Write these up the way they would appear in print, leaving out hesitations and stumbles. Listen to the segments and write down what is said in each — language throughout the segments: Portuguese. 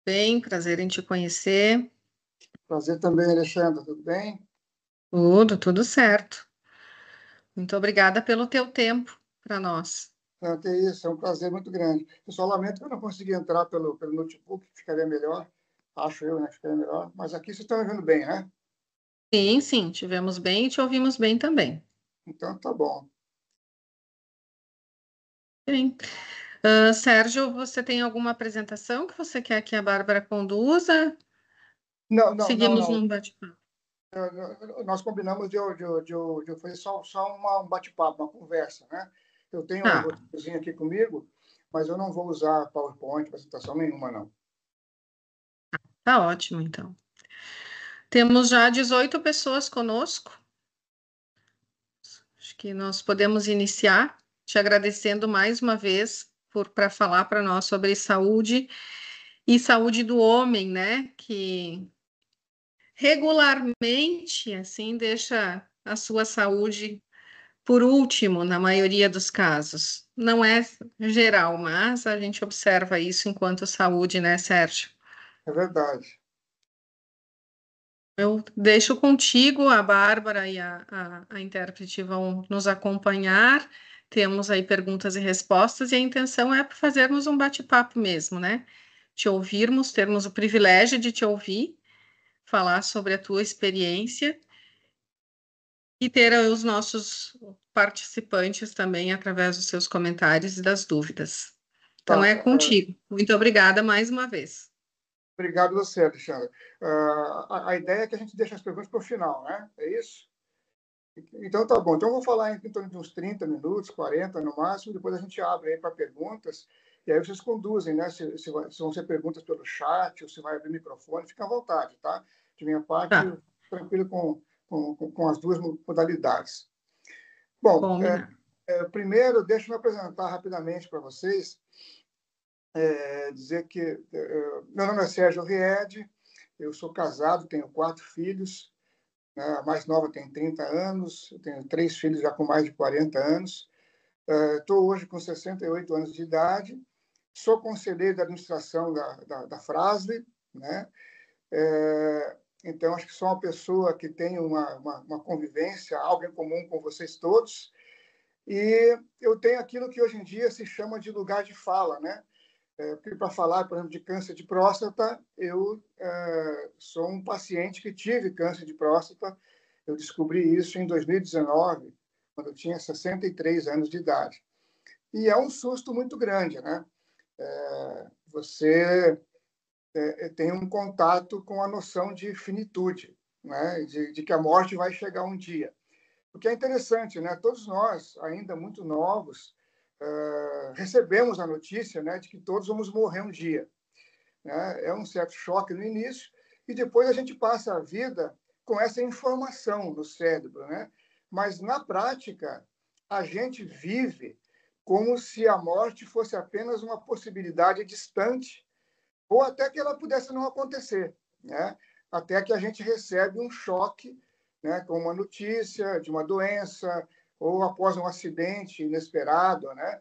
Bem, prazer em te conhecer. Prazer também, Alexandre, tudo bem? Tudo certo. Muito obrigada pelo teu tempo para nós. Até isso, é um prazer muito grande. Eu só lamento que eu não consegui entrar pelo notebook, que ficaria melhor, acho eu, né, que ficaria melhor. Mas aqui vocês estão me vendo bem, né? Sim, sim, tivemos bem e te ouvimos bem também. Então tá bom. Bem. Sérgio, você tem alguma apresentação que você quer que a Bárbara conduza? Não, não, não, Seguimos não. num bate-papo. Nós combinamos de fazer só um bate-papo, uma conversa, né? Eu tenho um Tá, roteirozinho aqui comigo, mas eu não vou usar PowerPoint, apresentação nenhuma, não. tá ótimo, então. Temos já 18 pessoas conosco. Acho que nós podemos iniciar te agradecendo mais uma vez para falar para nós sobre saúde e saúde do homem, né? Que regularmente, assim, deixa a sua saúde por último, na maioria dos casos. Não é geral, mas a gente observa isso enquanto saúde, né, Sérgio? É verdade. Eu deixo contigo, a Bárbara e a intérprete vão nos acompanhar. Temos aí perguntas e respostas, e a intenção é fazermos um bate-papo mesmo, né? Te ouvirmos, termos o privilégio de te ouvir, falar sobre a tua experiência e ter os nossos participantes também através dos seus comentários e das dúvidas. Então Tá. é contigo. Muito obrigada mais uma vez. Obrigado você, Alexandre. A ideia é que a gente deixe as perguntas para o final, né? É isso? Então, tá bom. Então, eu vou falar em torno de uns 30 minutos, 40 no máximo, depois a gente abre aí para perguntas, e aí vocês conduzem, né? Se vão ser perguntas pelo chat, ou se vai abrir microfone, fica à vontade, tá? De minha parte, Tá, tranquilo com as duas modalidades. Bom, combinado. primeiro, deixa eu me apresentar rapidamente para vocês, dizer que meu nome é Sérgio Ried, eu sou casado, tenho 4 filhos, né? A mais nova tem 30 anos, eu tenho 3 filhos já com mais de 40 anos. Estou hoje com 68 anos de idade, sou conselheiro de administração da Frasle, né? Então, acho que sou uma pessoa que tem uma convivência, algo em comum com vocês todos. E eu tenho aquilo que hoje em dia se chama de lugar de fala, né? Porque para falar, por exemplo, de câncer de próstata, eu sou um paciente que tive câncer de próstata. Eu descobri isso em 2019, quando eu tinha 63 anos de idade. E é um susto muito grande, né? Você tem um contato com a noção de finitude, né? De que a morte vai chegar um dia. O que é interessante, né? Todos nós, ainda muito novos, recebemos a notícia, né, de que todos vamos morrer um dia, né? É um certo choque no início, e depois a gente passa a vida com essa informação no cérebro, né? Mas, na prática, a gente vive como se a morte fosse apenas uma possibilidade distante, ou até que ela pudesse não acontecer, né? Até que a gente recebe um choque, né, com uma notícia de uma doença, ou após um acidente inesperado, né?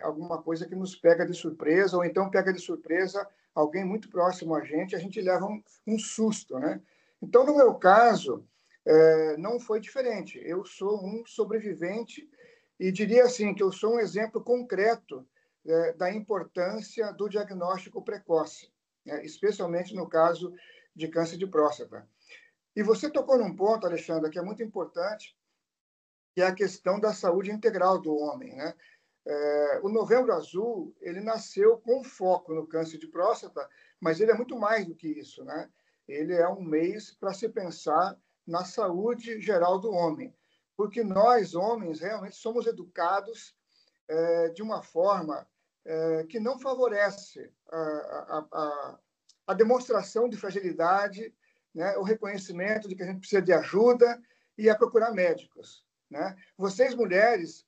Alguma coisa que nos pega de surpresa, ou então pega de surpresa alguém muito próximo a gente leva um susto, né? Então, no meu caso, não foi diferente. Eu sou um sobrevivente e diria assim que eu sou um exemplo concreto da importância do diagnóstico precoce, né? Especialmente no caso de câncer de próstata. E você tocou num ponto, Alexandra, que é muito importante, que é a questão da saúde integral do homem, né? O Novembro Azul, ele nasceu com foco no câncer de próstata, mas ele é muito mais do que isso, né? Ele é um mês para se pensar na saúde geral do homem, porque nós, homens, realmente somos educados de uma forma que não favorece a demonstração de fragilidade, né? O reconhecimento de que a gente precisa de ajuda e a procurar médicos, né? Vocês, mulheres,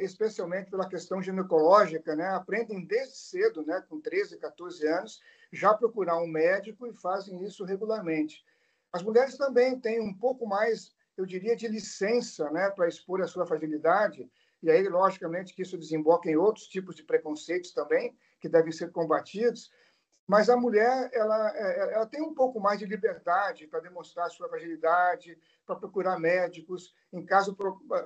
especialmente pela questão ginecológica, né, aprendem desde cedo, né, com 13, 14 anos, já procurar um médico e fazem isso regularmente. As mulheres também têm um pouco mais, eu diria, de licença, né, para expor a sua fragilidade, e aí, logicamente, que isso desemboca em outros tipos de preconceitos também, que devem ser combatidos, Mas a mulher ela tem um pouco mais de liberdade para demonstrar sua fragilidade, para procurar médicos. Em caso,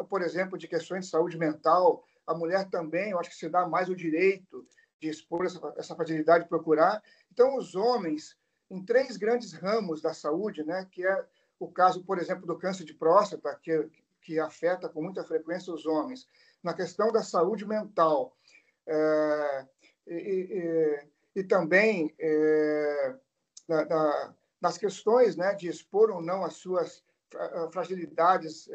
por exemplo, de questões de saúde mental, a mulher também, eu acho que se dá mais o direito de expor essa fragilidade, procurar. Então, os homens, em 3 grandes ramos da saúde, né, que é o caso, por exemplo, do câncer de próstata, que afeta com muita frequência os homens, na questão da saúde mental, e também nas questões, né, de expor ou não as suas fragilidades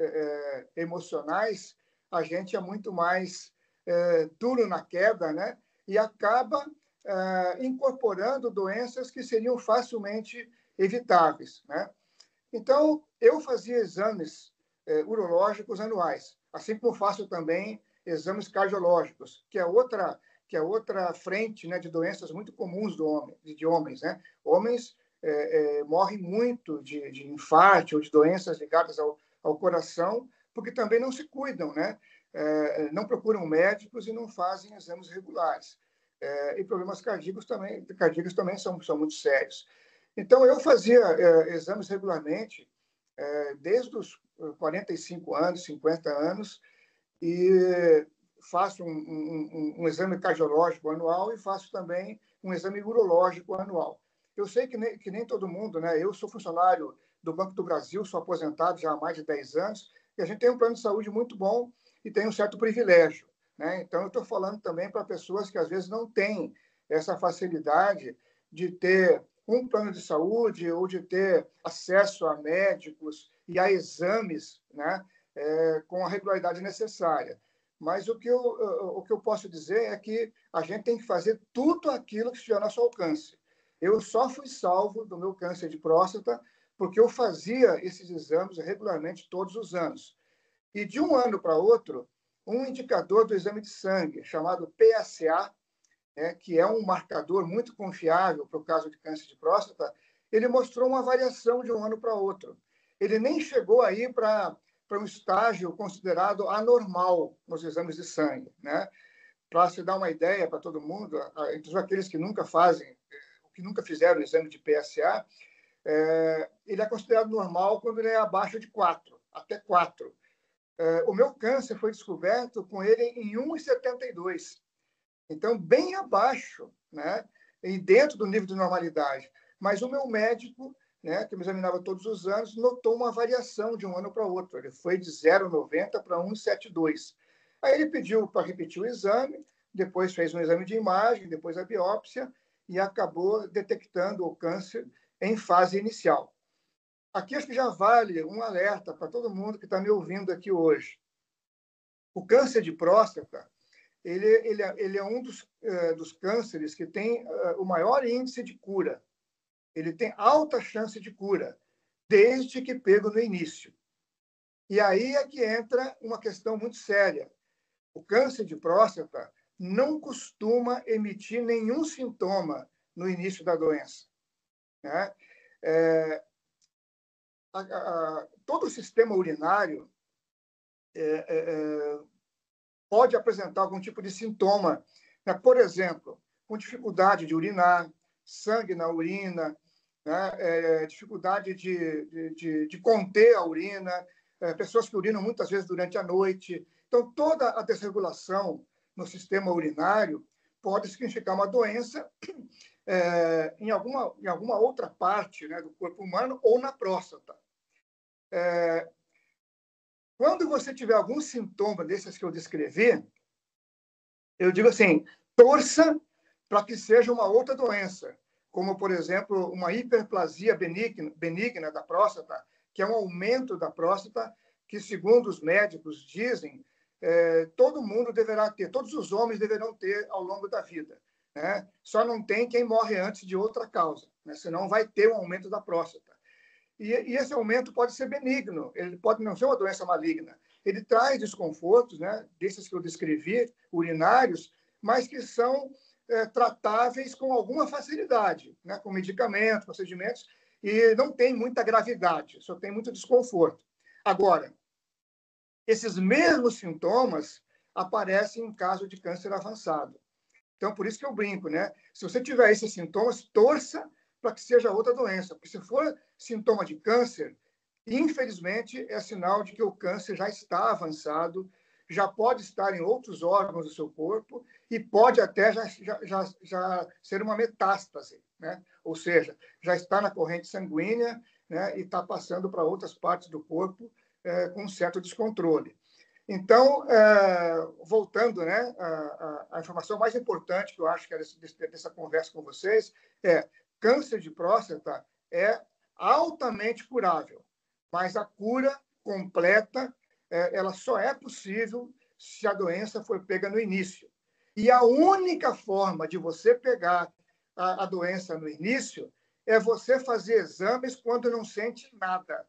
emocionais, a gente é muito mais duro na queda, né, e acaba incorporando doenças que seriam facilmente evitáveis, né? Então, eu fazia exames urológicos anuais, assim como faço também exames cardiológicos, que é outra frente, né, de doenças muito comuns de homens, né? Homens morrem muito de infarto ou de doenças ligadas ao coração, porque também não se cuidam, né? Não procuram médicos e não fazem exames regulares. E problemas cardíacos também são muito sérios. Então, eu fazia exames regularmente, desde os 45 anos, 50 anos, e faço um exame cardiológico anual e faço também um exame urológico anual. Eu sei que nem todo mundo, né? Eu sou funcionário do Banco do Brasil, sou aposentado já há mais de 10 anos, e a gente tem um plano de saúde muito bom e tem um certo privilégio, né? Então, eu estou falando também para pessoas que, às vezes, não têm essa facilidade de ter um plano de saúde ou de ter acesso a médicos e a exames, né, com a regularidade necessária. Mas o que eu posso dizer é que a gente tem que fazer tudo aquilo que estiver ao nosso alcance. Eu só fui salvo do meu câncer de próstata porque eu fazia esses exames regularmente todos os anos. E de um ano para outro, um indicador do exame de sangue, chamado PSA, que é um marcador muito confiável para o caso de câncer de próstata, ele mostrou uma variação de um ano para outro. Ele nem chegou aí para um estágio considerado anormal nos exames de sangue, né? Para se dar uma ideia para todo mundo, entre aqueles que nunca fizeram o exame de PSA, ele é considerado normal quando ele é abaixo de 4, até 4. O meu câncer foi descoberto com ele em 1,72. Então, bem abaixo, né? E dentro do nível de normalidade. Mas o meu médico, né, que me examinava todos os anos, notou uma variação de um ano para o outro. Ele foi de 0,90 para 1,72. Aí ele pediu para repetir o exame, depois fez um exame de imagem, depois a biópsia, e acabou detectando o câncer em fase inicial. Aqui acho que já vale um alerta para todo mundo que está me ouvindo aqui hoje. O câncer de próstata, ele é um dos cânceres que tem o maior índice de cura. Ele tem alta chance de cura, desde que pego no início. E aí é que entra uma questão muito séria. O câncer de próstata não costuma emitir nenhum sintoma no início da doença, né? Todo o sistema urinário pode apresentar algum tipo de sintoma, né? Por exemplo, com dificuldade de urinar, sangue na urina, né? Dificuldade de conter a urina, pessoas que urinam muitas vezes durante a noite. Então, toda a desregulação no sistema urinário pode significar uma doença em alguma outra parte, né, do corpo humano ou na próstata. Quando você tiver algum sintoma desses que eu descrevi, eu digo assim, torça para que seja uma outra doença, como, por exemplo, uma hiperplasia benigna da próstata, que é um aumento da próstata, que, segundo os médicos dizem, todo mundo deverá ter, todos os homens deverão ter ao longo da vida, né? Só não tem quem morre antes de outra causa, né? Senão vai ter um aumento da próstata. E esse aumento pode ser benigno, ele pode não ser uma doença maligna. Ele traz desconfortos, né, desses que eu descrevi, urinários, mas que são tratáveis com alguma facilidade, né, com medicamentos, procedimentos, e não tem muita gravidade, só tem muito desconforto. Agora, esses mesmos sintomas aparecem em caso de câncer avançado. Então, por isso que eu brinco, né? Se você tiver esses sintomas, torça para que seja outra doença. Porque se for sintoma de câncer, infelizmente, é sinal de que o câncer já está avançado, já pode estar em outros órgãos do seu corpo e pode até já ser uma metástase, né? Ou seja, já está na corrente sanguínea, né? E está passando para outras partes do corpo com um certo descontrole. Então, voltando, né, a informação mais importante que eu acho que é dessa conversa com vocês é câncer de próstata é altamente curável, mas a cura completa ela só é possível se a doença for pega no início. E a única forma de você pegar a doença no início é você fazer exames quando não sente nada.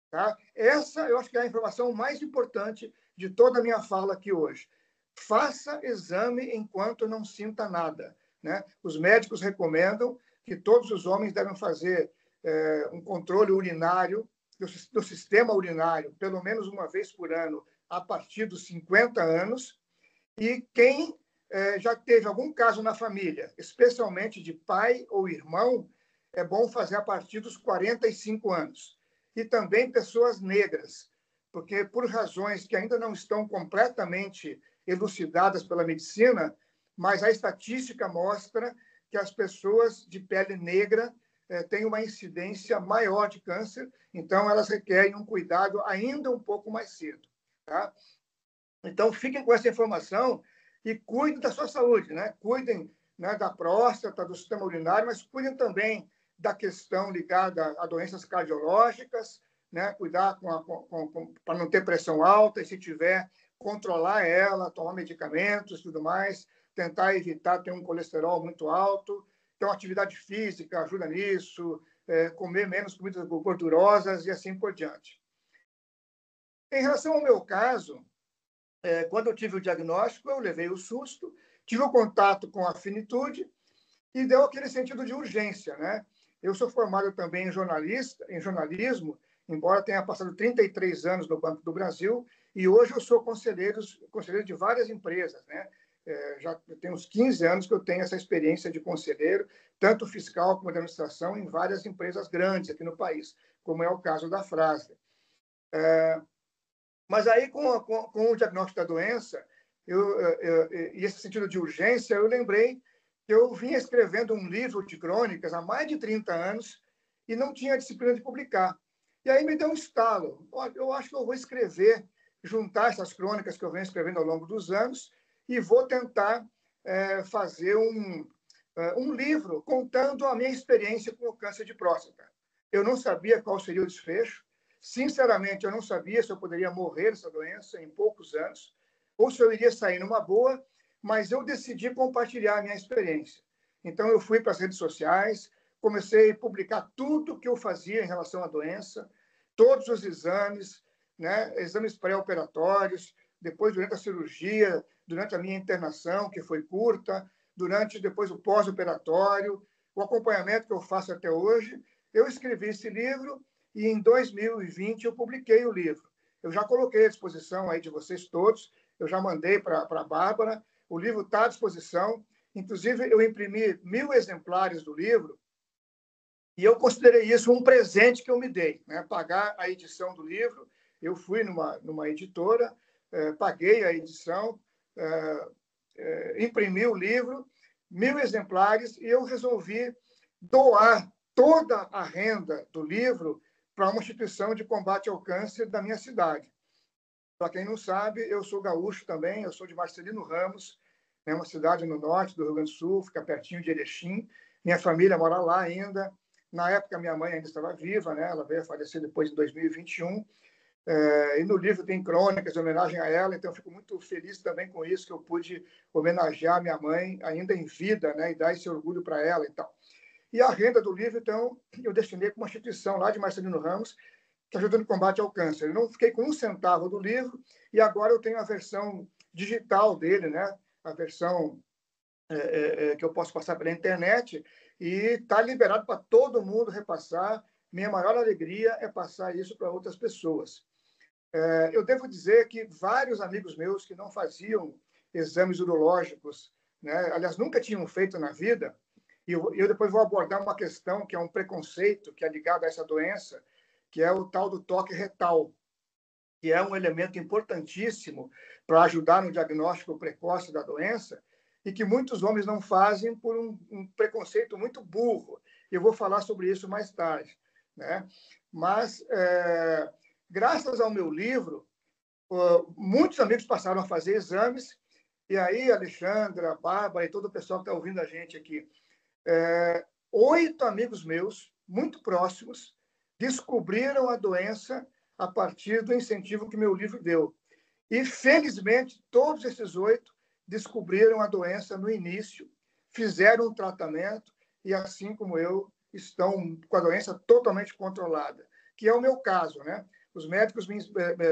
Tá? Essa, eu acho que é a informação mais importante de toda a minha fala aqui hoje. Faça exame enquanto não sinta nada, né? Os médicos recomendam que todos os homens devem fazer um controle urinário, do sistema urinário, pelo menos uma vez por ano, a partir dos 50 anos. E quem já teve algum caso na família, especialmente de pai ou irmão, é bom fazer a partir dos 45 anos. E também pessoas negras, porque por razões que ainda não estão completamente elucidadas pela medicina, mas a estatística mostra que as pessoas de pele negra têm uma incidência maior de câncer, então elas requerem um cuidado ainda um pouco mais cedo. Tá? Então, fiquem com essa informação e cuidem da sua saúde, né? Cuidem, né, da próstata, do sistema urinário, mas cuidem também da questão ligada a doenças cardiológicas, né? Cuidar para não ter pressão alta e, se tiver, controlar ela, tomar medicamentos e tudo mais, tentar evitar ter um colesterol muito alto. Então, atividade física ajuda nisso, comer menos comidas gordurosas e assim por diante. Em relação ao meu caso, quando eu tive o diagnóstico, eu levei o susto, tive o contato com a finitude e deu aquele sentido de urgência, né? Eu sou formado também em jornalismo, embora tenha passado 33 anos no Banco do Brasil, e hoje eu sou conselheiro de várias empresas, né? Já tem uns 15 anos que eu tenho essa experiência de conselheiro, tanto fiscal como de administração, em várias empresas grandes aqui no país, como é o caso da Fras-le. Mas aí, com o diagnóstico da doença, e esse sentido de urgência, eu lembrei que eu vinha escrevendo um livro de crônicas há mais de 30 anos e não tinha a disciplina de publicar. E aí me deu um estalo. Eu acho que eu vou escrever, juntar essas crônicas que eu venho escrevendo ao longo dos anos e vou tentar fazer um livro contando a minha experiência com o câncer de próstata. Eu não sabia qual seria o desfecho. Sinceramente, eu não sabia se eu poderia morrer dessa doença em poucos anos ou se eu iria sair numa boa, mas eu decidi compartilhar a minha experiência. Então, eu fui para as redes sociais, comecei a publicar tudo que eu fazia em relação à doença, todos os exames, né, exames pré-operatórios, depois durante a cirurgia, durante a minha internação, que foi curta, depois o pós-operatório, o acompanhamento que eu faço até hoje. Eu escrevi esse livro e em 2020 eu publiquei o livro. Eu já coloquei à disposição aí de vocês todos, eu já mandei para a Bárbara, o livro está à disposição. Inclusive, eu imprimi 1000 exemplares do livro e eu considerei isso um presente que eu me dei, né? Pagar a edição do livro. Eu fui numa editora, paguei a edição, imprimi o livro, 1000 exemplares, e eu resolvi doar toda a renda do livro para uma instituição de combate ao câncer da minha cidade. Para quem não sabe, eu sou gaúcho também, eu sou de Marcelino Ramos, é uma cidade no norte do Rio Grande do Sul, fica pertinho de Erechim. Minha família mora lá ainda. Na época, minha mãe ainda estava viva, né? Ela veio a falecer depois de 2021. E no livro tem crônicas em homenagem a ela, então eu fico muito feliz também com isso, que eu pude homenagear minha mãe ainda em vida, né? E dar esse orgulho para ela e tal. E a renda do livro, então, eu destinei para uma instituição lá de Marcelino Ramos, que ajuda no combate ao câncer. Eu não fiquei com um centavo do livro e agora eu tenho a versão digital dele, né? A versão que eu posso passar pela internet e está liberado para todo mundo repassar. Minha maior alegria é passar isso para outras pessoas. Eu devo dizer que vários amigos meus que não faziam exames urológicos né? Aliás, nunca tinham feito na vida. E eu depois vou abordar uma questão que é um preconceito que é ligado a essa doença, que é o tal do toque retal, que é um elemento importantíssimo para ajudar no diagnóstico precoce da doença e que muitos homens não fazem por um preconceito muito burro. Eu vou falar sobre isso mais tarde, né? Mas, graças ao meu livro, muitos amigos passaram a fazer exames, e aí, Alexandra, Bárbara e todo o pessoal que está ouvindo a gente aqui, 8 amigos meus, muito próximos, descobriram a doença a partir do incentivo que meu livro deu. E, felizmente, todos esses 8 descobriram a doença no início, fizeram um tratamento e, assim como eu, estão com a doença totalmente controlada, que é o meu caso, né? Os médicos me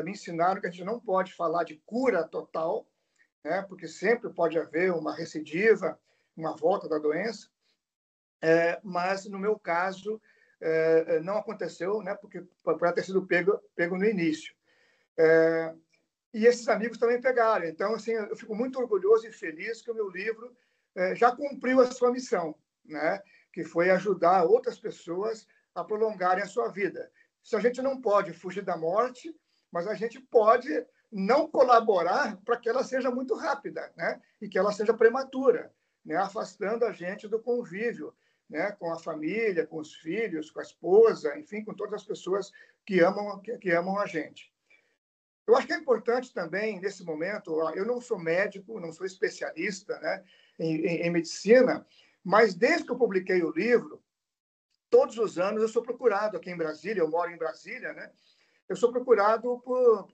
ensinaram que a gente não pode falar de cura total, né? Porque sempre pode haver uma recidiva, uma volta da doença, mas, no meu caso, não aconteceu, né? Porque pode ter sido pego no início. E esses amigos também pegaram. Então, assim, eu fico muito orgulhoso e feliz que o meu livro já cumpriu a sua missão, né? Que foi ajudar outras pessoas a prolongarem a sua vida. Se a gente não pode fugir da morte, mas a gente pode não colaborar para que ela seja muito rápida, né? E que ela seja prematura, né? Afastando a gente do convívio, né? Com a família, com os filhos, com a esposa, enfim, com todas as pessoas que amam a gente. Eu acho que é importante também, nesse momento, eu não sou médico, não sou especialista, né, em medicina, mas desde que eu publiquei o livro, todos os anos eu sou procurado aqui em Brasília, eu moro em Brasília, né, eu sou procurado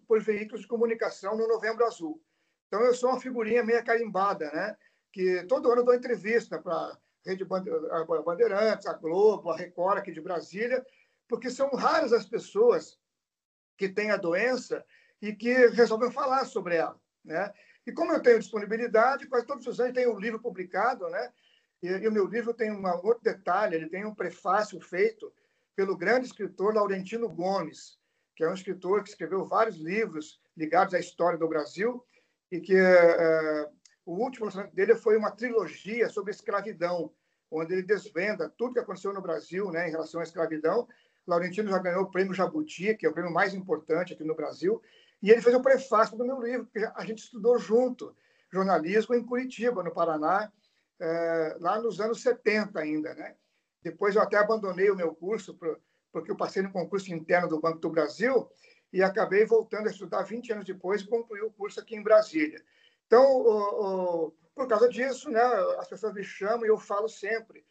por veículos de comunicação no Novembro Azul. Então, eu sou uma figurinha meio carimbada, né, que todo ano eu dou entrevista para a Rede Bandeirantes, a Globo, a Record aqui de Brasília, porque são raras as pessoas que têm a doença e que resolvem falar sobre ela, né? E como eu tenho disponibilidade, quase todos os anos tem um livro publicado, né? E o meu livro tem um outro detalhe, ele tem um prefácio feito pelo grande escritor Laurentino Gomes, que é um escritor que escreveu vários livros ligados à história do Brasil e que o último lançamento dele foi uma trilogia sobre escravidão, onde ele desvenda tudo que aconteceu no Brasil, né, em relação à escravidão. Laurentino já ganhou o prêmio Jabuti, que é o prêmio mais importante aqui no Brasil, e ele fez o prefácio do meu livro, porque a gente estudou junto jornalismo em Curitiba, no Paraná, lá nos anos 70 ainda, né? Depois eu até abandonei o meu curso, porque eu passei no concurso interno do Banco do Brasil e acabei voltando a estudar 20 anos depois e concluí o curso aqui em Brasília. Então, por causa disso, né, as pessoas me chamam e eu falo sempre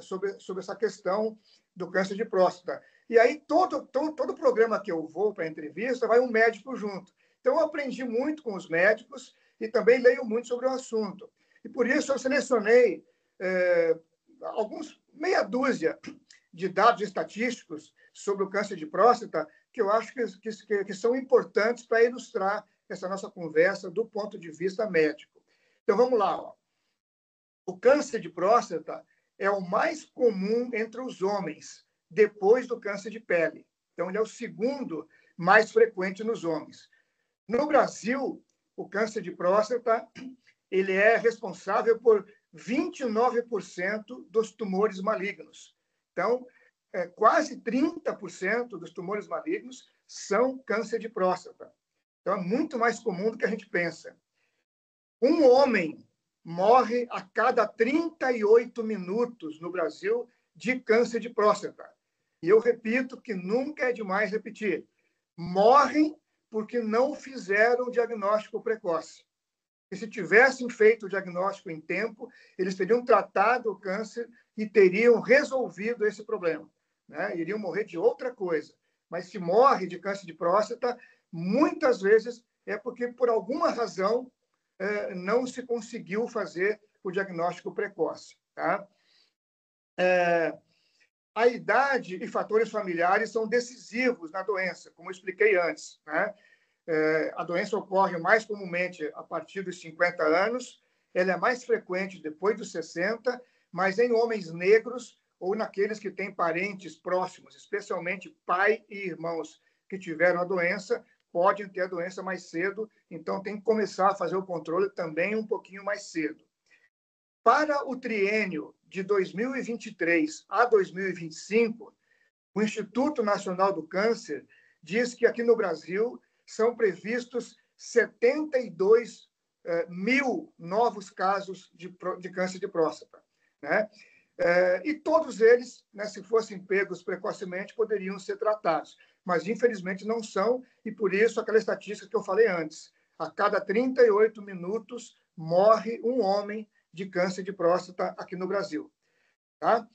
sobre essa questão do câncer de próstata. E aí, todo programa que eu vou para entrevista, vai um médico junto. Então, eu aprendi muito com os médicos e também leio muito sobre o assunto. E por isso eu selecionei meia dúzia de dados estatísticos sobre o câncer de próstata que eu acho que são importantes para ilustrar essa nossa conversa do ponto de vista médico. Então, vamos lá. Ó. O câncer de próstata é o mais comum entre os homens, depois do câncer de pele. Então, ele é o segundo mais frequente nos homens. No Brasil, o câncer de próstata ele é responsável por 29% dos tumores malignos. Então, quase 30% dos tumores malignos são câncer de próstata. Então, é muito mais comum do que a gente pensa. Um homem morre a cada 38 minutos no Brasil de câncer de próstata. E eu repito que nunca é demais repetir. Morrem porque não fizeram o diagnóstico precoce. E se tivessem feito o diagnóstico em tempo, eles teriam tratado o câncer e teriam resolvido esse problema. Né? Iriam morrer de outra coisa. Mas se morre de câncer de próstata, muitas vezes é porque, por alguma razão, não se conseguiu fazer o diagnóstico precoce. Tá? A idade e fatores familiares são decisivos na doença, como eu expliquei antes. Né? A doença ocorre mais comumente a partir dos 50 anos, ela é mais frequente depois dos 60, mas em homens negros ou naqueles que têm parentes próximos, especialmente pai e irmãos que tiveram a doença, podem ter a doença mais cedo, então tem que começar a fazer o controle também um pouquinho mais cedo. Para o triênio de 2023 a 2025, o Instituto Nacional do Câncer diz que aqui no Brasil são previstos 72 mil novos casos de câncer de próstata, né? E todos eles, né, se fossem pegos precocemente, poderiam ser tratados, mas infelizmente não são, e por isso aquela estatística que eu falei antes: a cada 38 minutos morre um homem de câncer de próstata aqui no Brasil. Tá?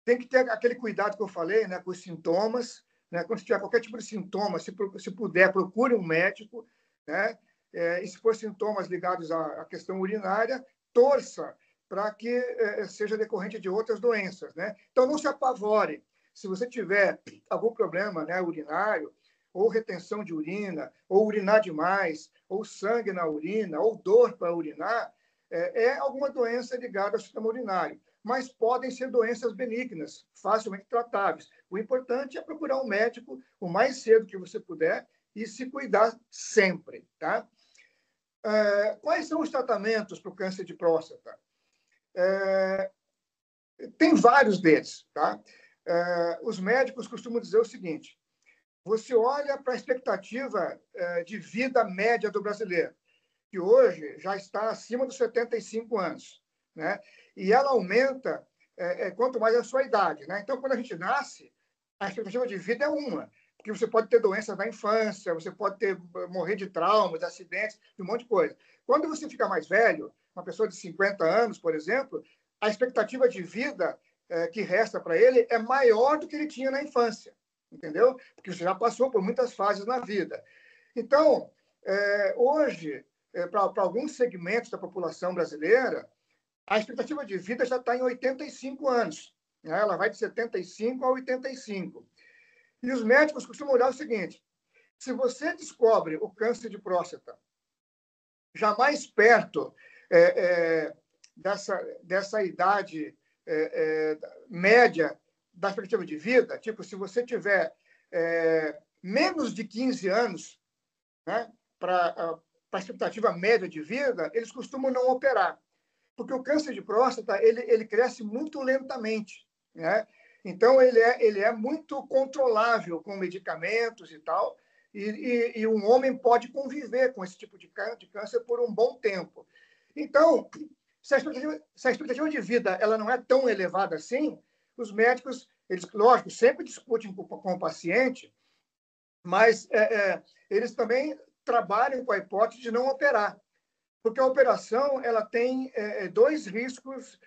Tem que ter aquele cuidado que eu falei, né, com os sintomas, né? Quando tiver qualquer tipo de sintoma, se puder, procure um médico, né? E se for sintomas ligados à questão urinária, torça para que seja decorrente de outras doenças, né? Então, não se apavore. Se você tiver algum problema, né, urinário, ou retenção de urina, ou urinar demais, ou sangue na urina, ou dor para urinar, é alguma doença ligada ao sistema urinário. Mas podem ser doenças benignas, facilmente tratáveis. O importante é procurar um médico o mais cedo que você puder e se cuidar sempre, tá? Quais são os tratamentos para o câncer de próstata? Tem vários deles, tá? Os médicos costumam dizer o seguinte: você olha para a expectativa de vida média do brasileiro, que hoje já está acima dos 75 anos, né? E ela aumenta quanto mais a sua idade, né? Então, quando a gente nasce, a expectativa de vida é uma, porque você pode ter doenças na infância, você pode morrer de traumas, de acidentes, de um monte de coisa. Quando você fica mais velho, uma pessoa de 50 anos, por exemplo, a expectativa de vida que resta para ele é maior do que ele tinha na infância, entendeu? Porque você já passou por muitas fases na vida. Então, hoje, para alguns segmentos da população brasileira, a expectativa de vida já está em 85 anos. Né? Ela vai de 75 a 85. E os médicos costumam olhar o seguinte: se você descobre o câncer de próstata já mais perto dessa idade média da expectativa de vida, tipo, se você tiver menos de 15 anos, né, para a expectativa média de vida, eles costumam não operar. Porque o câncer de próstata ele cresce muito lentamente, né? Então, ele é muito controlável com medicamentos e tal, e um homem pode conviver com esse tipo de câncer por um bom tempo. Então, se a expectativa de vida ela não é tão elevada assim, os médicos, eles, lógico, sempre discutem com o paciente, mas eles também trabalham com a hipótese de não operar, porque a operação ela tem dois riscos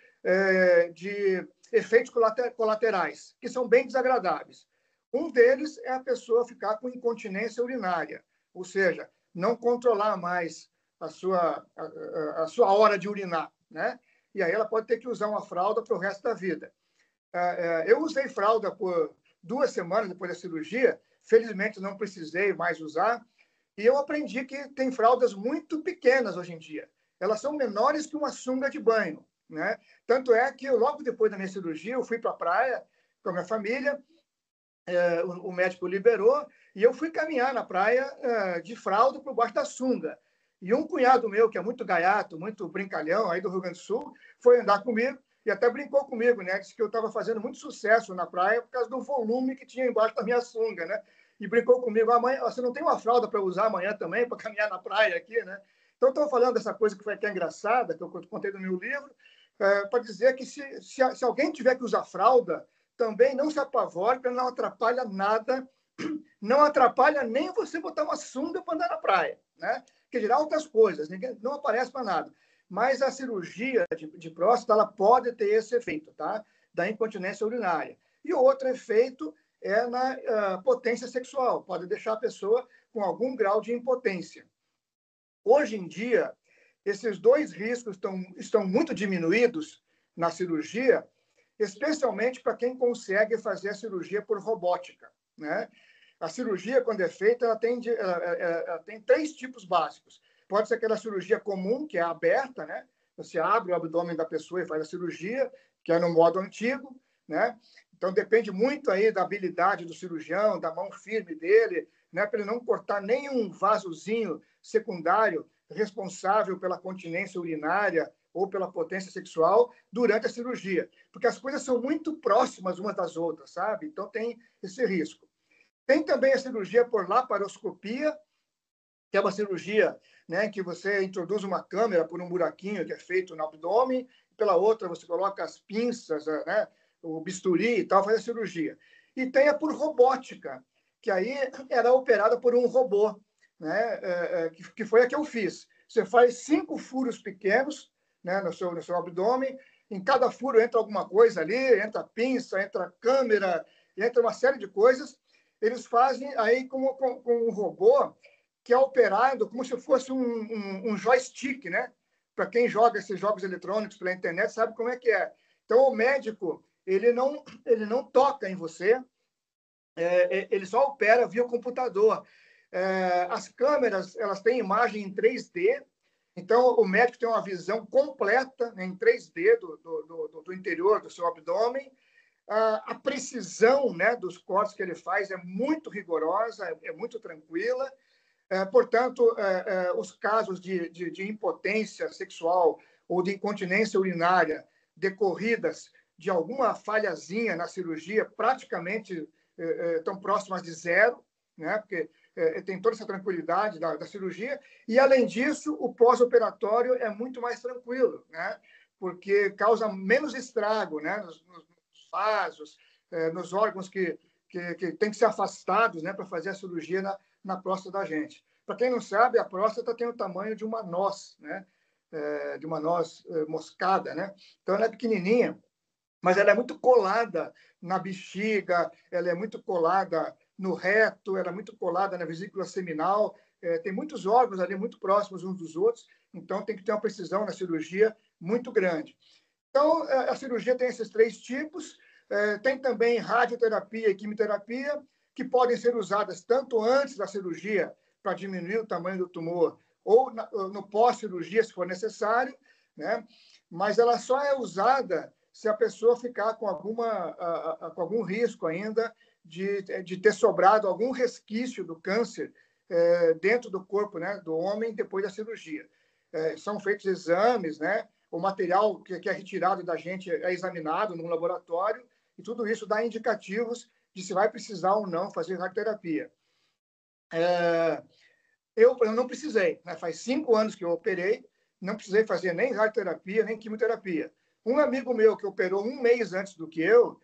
de efeitos colaterais, que são bem desagradáveis. Um deles é a pessoa ficar com incontinência urinária, ou seja, não controlar mais a sua hora de urinar, né? E aí ela pode ter que usar uma fralda para o resto da vida. Eu usei fralda por 2 semanas depois da cirurgia, felizmente não precisei mais usar, e eu aprendi que tem fraldas muito pequenas hoje em dia. Elas são menores que uma sunga de banho, né? Tanto é que logo depois da minha cirurgia, eu fui para a praia com a minha família, o médico liberou, e eu fui caminhar na praia de fralda por baixo da sunga. E um cunhado meu, que é muito gaiato, muito brincalhão, aí do Rio Grande do Sul, foi andar comigo e até brincou comigo, né? Disse que eu estava fazendo muito sucesso na praia por causa do volume que tinha embaixo da minha sunga, né? E brincou comigo: amanhã, você não tem uma fralda para usar amanhã também, para caminhar na praia aqui, né? Então, estou falando dessa coisa que é engraçada, que eu contei no meu livro, para dizer que se alguém tiver que usar fralda, também não se apavore, porque não atrapalha nada, não atrapalha nem você botar uma sunga para andar na praia, né? Que dirá outras coisas, não aparece para nada. Mas a cirurgia de próstata ela pode ter esse efeito, tá? Da incontinência urinária. E o outro efeito é na potência sexual, pode deixar a pessoa com algum grau de impotência. Hoje em dia, esses dois riscos estão muito diminuídos na cirurgia, especialmente para quem consegue fazer a cirurgia por robótica, né? A cirurgia, quando é feita, ela tem 3 tipos básicos. Pode ser aquela cirurgia comum, que é aberta, né? Você abre o abdômen da pessoa e faz a cirurgia, que é no modo antigo, né? Então, depende muito aí da habilidade do cirurgião, da mão firme dele, né? Para ele não cortar nenhum vasozinho secundário responsável pela continência urinária ou pela potência sexual durante a cirurgia, porque as coisas são muito próximas umas das outras, sabe? Então tem esse risco. Tem também a cirurgia por laparoscopia, que é uma cirurgia, né, que você introduz uma câmera por um buraquinho que é feito no abdômen, e pela outra você coloca as pinças, né, o bisturi e tal, faz a cirurgia. E tem a por robótica, que aí era operada por um robô, né, que foi a que eu fiz. Você faz 5 furos pequenos, né, no seu abdômen, em cada furo entra alguma coisa ali, entra pinça, entra câmera, entra uma série de coisas. Eles fazem aí com um robô que é operado como se fosse um joystick, né? Para quem joga esses jogos eletrônicos pela internet sabe como é que é. Então, o médico ele não toca em você, ele só opera via computador. As câmeras elas têm imagem em 3D, então o médico tem uma visão completa em 3D do interior do seu abdômen. A precisão, né, dos cortes que ele faz é muito rigorosa, é muito tranquila. Portanto, os casos de impotência sexual ou de incontinência urinária decorridas de alguma falhazinha na cirurgia praticamente estão próximas de zero, né? Porque tem toda essa tranquilidade da cirurgia. E, além disso, o pós-operatório é muito mais tranquilo, né? Porque causa menos estrago, né? Nos vasos, nos órgãos que têm que ser afastados, né, para fazer a cirurgia na próstata da gente. Para quem não sabe, a próstata tem o tamanho de uma noz, né? De uma noz moscada, né? Então, ela é pequenininha, mas ela é muito colada na bexiga, ela é muito colada no reto, ela é muito colada na vesícula seminal. Tem muitos órgãos ali muito próximos uns dos outros, então tem que ter uma precisão na cirurgia muito grande. Então, a cirurgia tem esses 3 tipos. Tem também radioterapia e quimioterapia, que podem ser usadas tanto antes da cirurgia, para diminuir o tamanho do tumor, ou no pós-cirurgia, se for necessário, né? Mas ela só é usada se a pessoa ficar com algum risco ainda de ter sobrado algum resquício do câncer dentro do corpo, né, do homem depois da cirurgia. São feitos exames, né? O material que é retirado da gente é examinado no laboratório, e tudo isso dá indicativos de se vai precisar ou não fazer radioterapia. Eu não precisei, né? Faz 5 anos que eu operei, não precisei fazer nem radioterapia, nem quimioterapia. Um amigo meu que operou 1 mês antes do que eu,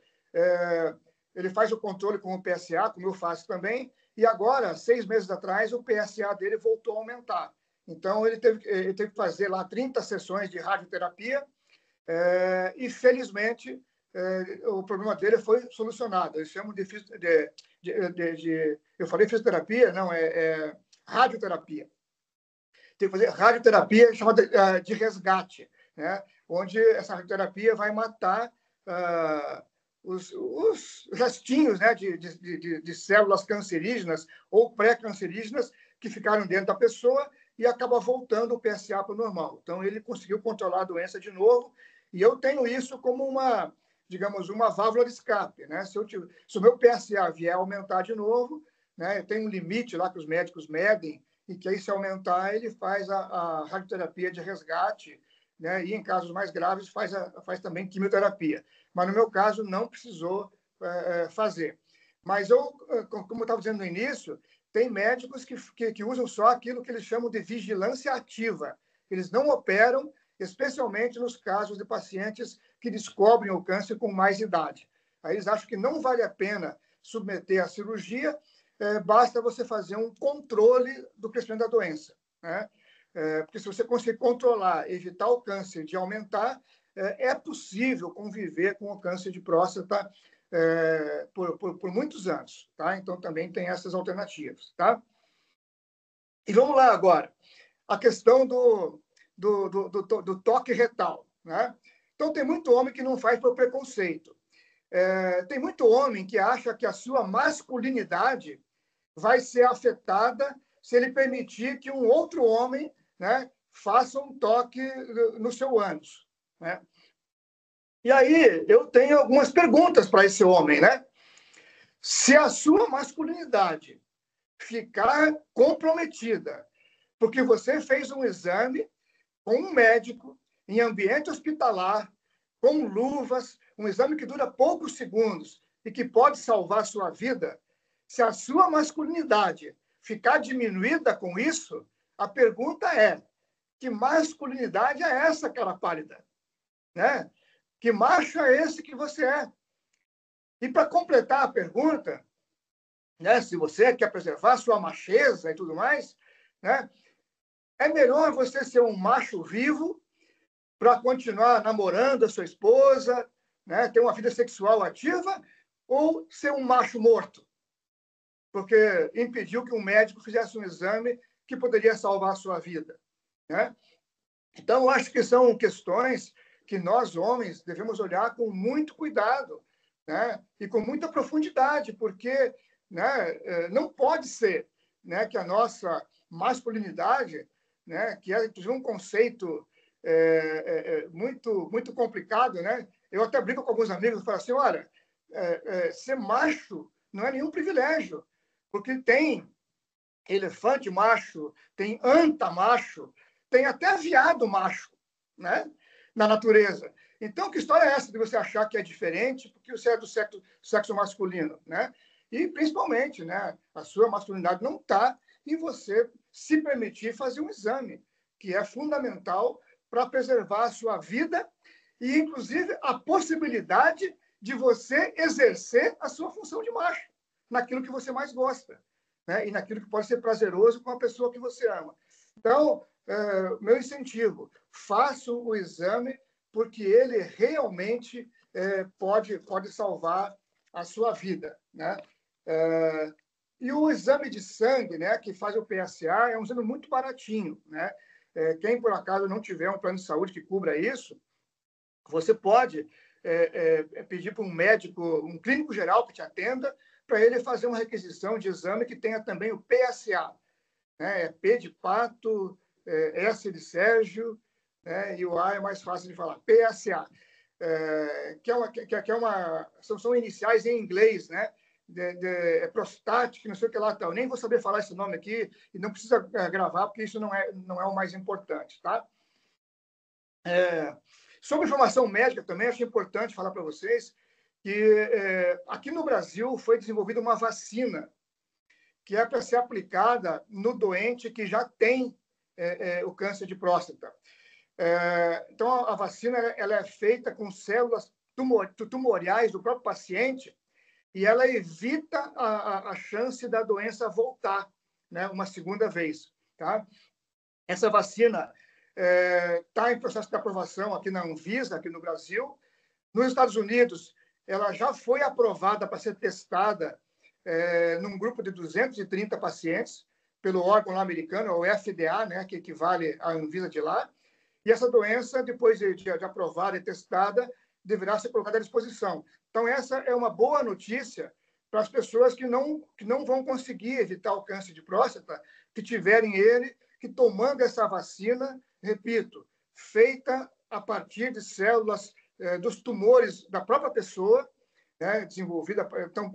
ele faz o controle com o PSA, como eu faço também, e agora, 6 meses atrás, o PSA dele voltou a aumentar. Então, ele teve que fazer lá 30 sessões de radioterapia e, felizmente, o problema dele foi solucionado. Eles chamam eu falei fisioterapia? Não, radioterapia. Tem que fazer radioterapia chamada de resgate, né? Onde essa radioterapia vai matar os restinhos, né, de células cancerígenas ou pré-cancerígenas que ficaram dentro da pessoa, e acaba voltando o PSA para o normal. Então, ele conseguiu controlar a doença de novo, e eu tenho isso como digamos, uma válvula de escape, né? Se o meu PSA vier a aumentar de novo, né, tem um limite lá que os médicos medem, e que aí, se aumentar, ele faz a radioterapia de resgate, né? E, em casos mais graves, faz também quimioterapia. Mas, no meu caso, não precisou fazer. Mas, como eu estava dizendo no início, tem médicos que usam só aquilo que eles chamam de vigilância ativa. Eles não operam, especialmente nos casos de pacientes que descobrem o câncer com mais idade. Aí eles acham que não vale a pena submeter à cirurgia, basta você fazer um controle do crescimento da doença, né? Porque se você conseguir controlar, evitar o câncer de aumentar, é possível conviver com o câncer de próstata por muitos anos, tá? Então, também tem essas alternativas, tá? E vamos lá agora. A questão do toque retal, né? Então, tem muito homem que não faz por preconceito. Tem muito homem que acha que a sua masculinidade vai ser afetada se ele permitir que um outro homem, né, faça um toque no seu ânus, né? E aí eu tenho algumas perguntas para esse homem, né? Se a sua masculinidade ficar comprometida porque você fez um exame com um médico, em ambiente hospitalar, com luvas, um exame que dura poucos segundos e que pode salvar a sua vida. Se a sua masculinidade ficar diminuída com isso, a pergunta é: que masculinidade é essa, cara pálida? Né? Que macho é esse que você é? E para completar a pergunta, né, se você quer preservar sua macheza e tudo mais, né, é melhor você ser um macho vivo para continuar namorando a sua esposa, né, ter uma vida sexual ativa, ou ser um macho morto, porque impediu que um médico fizesse um exame que poderia salvar a sua vida, né? Então, eu acho que são questões que nós, homens, devemos olhar com muito cuidado, né? E com muita profundidade, porque, né, não pode ser, né, que a nossa masculinidade, né, que é inclusive um conceito muito complicado, né? Eu até brinco com alguns amigos e falo assim, olha, ser macho não é nenhum privilégio, porque tem elefante macho, tem anta macho, tem até viado macho, né? Na natureza. Então, que história é essa de você achar que é diferente porque você é do sexo masculino, né? E, principalmente, né, a sua masculinidade não está em você se permitir fazer um exame, que é fundamental para preservar a sua vida e, inclusive, a possibilidade de você exercer a sua função de macho, naquilo que você mais gosta, né? E naquilo que pode ser prazeroso com a pessoa que você ama. Então, meu incentivo, faça o exame, porque ele realmente pode salvar a sua vida, né? E o exame de sangue, né, que faz o PSA, é um exame muito baratinho, né? Quem, por acaso, não tiver um plano de saúde que cubra isso, você pode pedir para um médico, um clínico geral que te atenda, para ele fazer uma requisição de exame que tenha também o PSA, né? P de pato, S de Sérgio, né? E o A é mais fácil de falar, PSA, são iniciais em inglês, né? Prostático, não sei o que lá, tal. Nem vou saber falar esse nome aqui e não precisa gravar, porque isso não é o mais importante, tá? Sobre informação médica também, acho importante falar para vocês que aqui no Brasil foi desenvolvida uma vacina que é para ser aplicada no doente que já tem o câncer de próstata. Então, a vacina ela é feita com células tumoriais do próprio paciente e ela evita a chance da doença voltar, né, uma segunda vez. Tá? Essa vacina está em processo de aprovação aqui na Anvisa, aqui no Brasil. Nos Estados Unidos, ela já foi aprovada para ser testada num grupo de 230 pacientes, pelo órgão lá americano, o FDA, né, que equivale à Anvisa de lá. E essa doença, depois de aprovada e testada, deverá ser colocada à disposição. Então, essa é uma boa notícia para as pessoas que não vão conseguir evitar o câncer de próstata, que tiverem ele, que tomando essa vacina, repito, feita a partir de células dos tumores da própria pessoa, né, desenvolvida.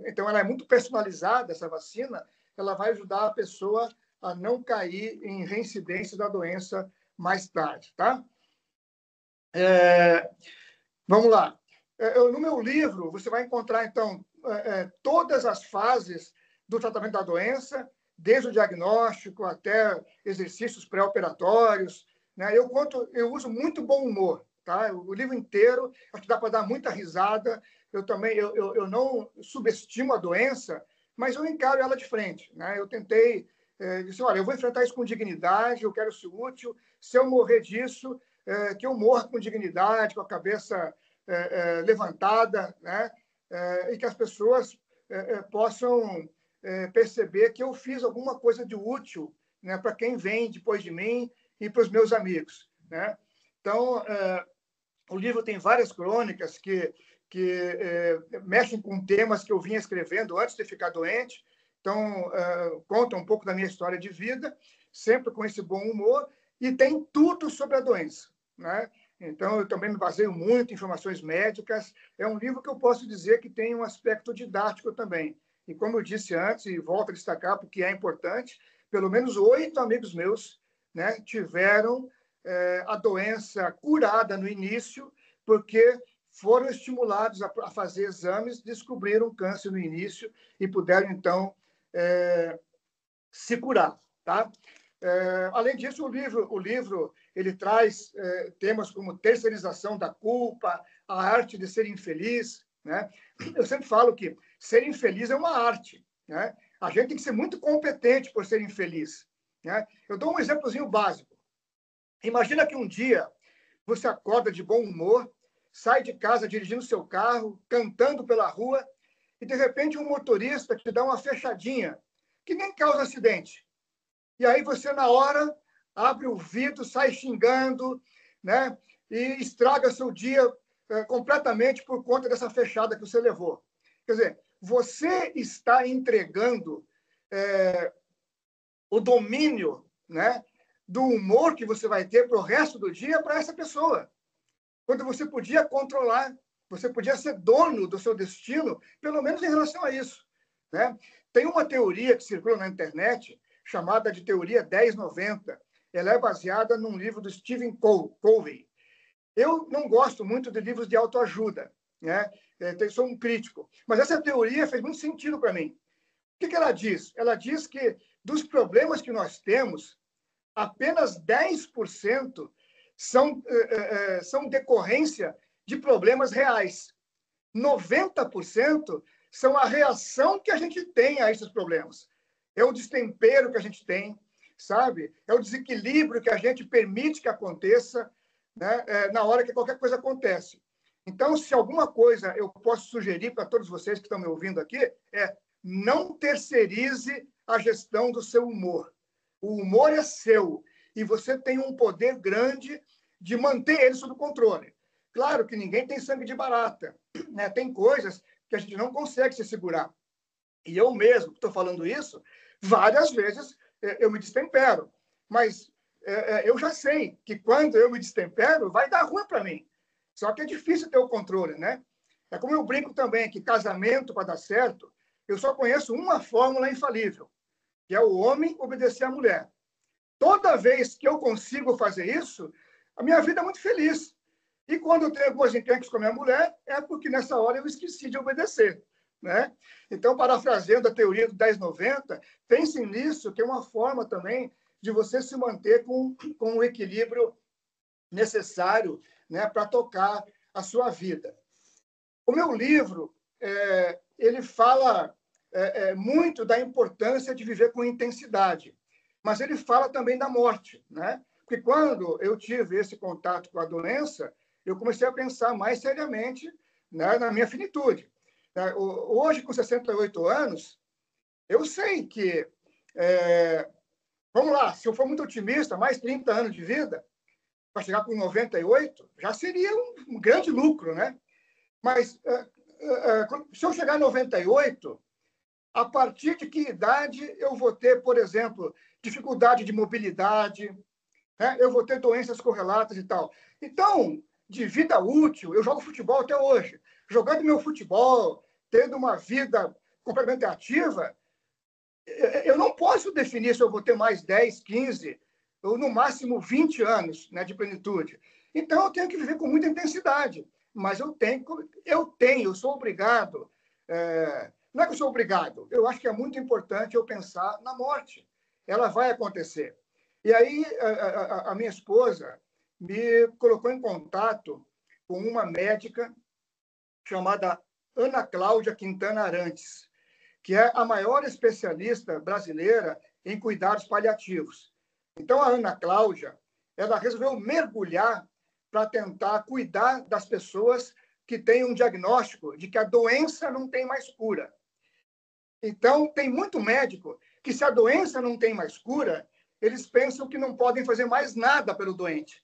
Então, ela é muito personalizada, essa vacina, ela vai ajudar a pessoa a não cair em reincidência da doença mais tarde, tá? Vamos lá. No meu livro, você vai encontrar, então, todas as fases do tratamento da doença, desde o diagnóstico até exercícios pré-operatórios, né? Eu uso muito bom humor, tá? O livro inteiro, acho que dá para dar muita risada. Eu não subestimo a doença, mas eu encaro ela de frente, né? Eu tentei dizer, olha, eu vou enfrentar isso com dignidade, eu quero ser útil. Se eu morrer disso, que eu morra com dignidade, com a cabeça levantada, né? E que as pessoas possam perceber que eu fiz alguma coisa de útil, né, para quem vem depois de mim e para os meus amigos, né? Então, o livro tem várias crônicas que mexem com temas que eu vinha escrevendo antes de ficar doente. Então, conta um pouco da minha história de vida, sempre com esse bom humor, e tem tudo sobre a doença, né? Então, eu também me baseio muito em informações médicas. É um livro que eu posso dizer que tem um aspecto didático também. E como eu disse antes, e volto a destacar porque é importante, pelo menos 8 amigos meus né, tiveram a doença curada no início, porque foram estimulados a fazer exames, descobriram câncer no início e puderam, então, se curar. Tá? Além disso, o livro ele traz temas como terceirização da culpa, a arte de ser infeliz. Né? Eu sempre falo que ser infeliz é uma arte. Né? A gente tem que ser muito competente por ser infeliz. Né? Eu dou um exemplozinho básico. Imagina que um dia você acorda de bom humor, sai de casa dirigindo seu carro, cantando pela rua, e de repente um motorista te dá uma fechadinha, que nem causa acidente. E aí você, na hora, abre o vidro, sai xingando, né? E estraga seu dia completamente por conta dessa fechada que você levou. Quer dizer, você está entregando o domínio, né, do humor que você vai ter para o resto do dia para essa pessoa. Quando você podia controlar, você podia ser dono do seu destino, pelo menos em relação a isso. Né? Tem uma teoria que circula na internet, chamada de teoria 1090. Ela é baseada num livro do Stephen Covey. Eu não gosto muito de livros de autoajuda, né? Sou um crítico. Mas essa teoria fez muito sentido para mim. O que ela diz? Ela diz que dos problemas que nós temos, apenas 10% são decorrência de problemas reais. 90% são a reação que a gente tem a esses problemas. É o destempero que a gente tem, sabe? É o desequilíbrio que a gente permite que aconteça, né? Na hora que qualquer coisa acontece. Então, se alguma coisa eu posso sugerir para todos vocês que estão me ouvindo aqui, não terceirize a gestão do seu humor. O humor é seu e você tem um poder grande de manter ele sob controle. Claro que ninguém tem sangue de barata, né? Tem coisas que a gente não consegue se segurar. E eu mesmo, estou falando isso, várias vezes eu me destempero. Mas eu já sei que quando eu me destempero, vai dar ruim para mim. Só que é difícil ter o controle, né? É como eu brinco também, que casamento, para dar certo, eu só conheço uma fórmula infalível, que é o homem obedecer à mulher. Toda vez que eu consigo fazer isso, a minha vida é muito feliz. E quando eu tenho algumas encrencas com a minha mulher, é porque nessa hora eu esqueci de obedecer. Né? Então, parafraseando a teoria do 1090, pensem nisso, que é uma forma também de você se manter com o equilíbrio necessário, né, para tocar a sua vida. O meu livro, ele fala muito da importância de viver com intensidade, mas ele fala também da morte, né? Porque quando eu tive esse contato com a doença, eu comecei a pensar mais seriamente, né, na minha finitude. Hoje, com 68 anos, eu sei que, vamos lá, se eu for muito otimista, mais 30 anos de vida, para chegar com 98, já seria um grande lucro, né? Mas se eu chegar em 98, a partir de que idade eu vou ter, por exemplo, dificuldade de mobilidade, né? Eu vou ter doenças correlatas e tal. Então, de vida útil, eu jogo futebol até hoje. Jogando meu futebol, tendo uma vida completamente ativa, eu não posso definir se eu vou ter mais 10, 15, ou no máximo 20 anos, né, de plenitude. Então, eu tenho que viver com muita intensidade. Mas eu sou obrigado. Não é que eu sou obrigado, eu acho que é muito importante eu pensar na morte. Ela vai acontecer. E aí, a minha esposa me colocou em contato com uma médica chamada Ana Cláudia Quintana Arantes, que é a maior especialista brasileira em cuidados paliativos. Então, a Ana Cláudia, ela resolveu mergulhar para tentar cuidar das pessoas que têm um diagnóstico de que a doença não tem mais cura. Então, tem muito médico que, se a doença não tem mais cura, eles pensam que não podem fazer mais nada pelo doente.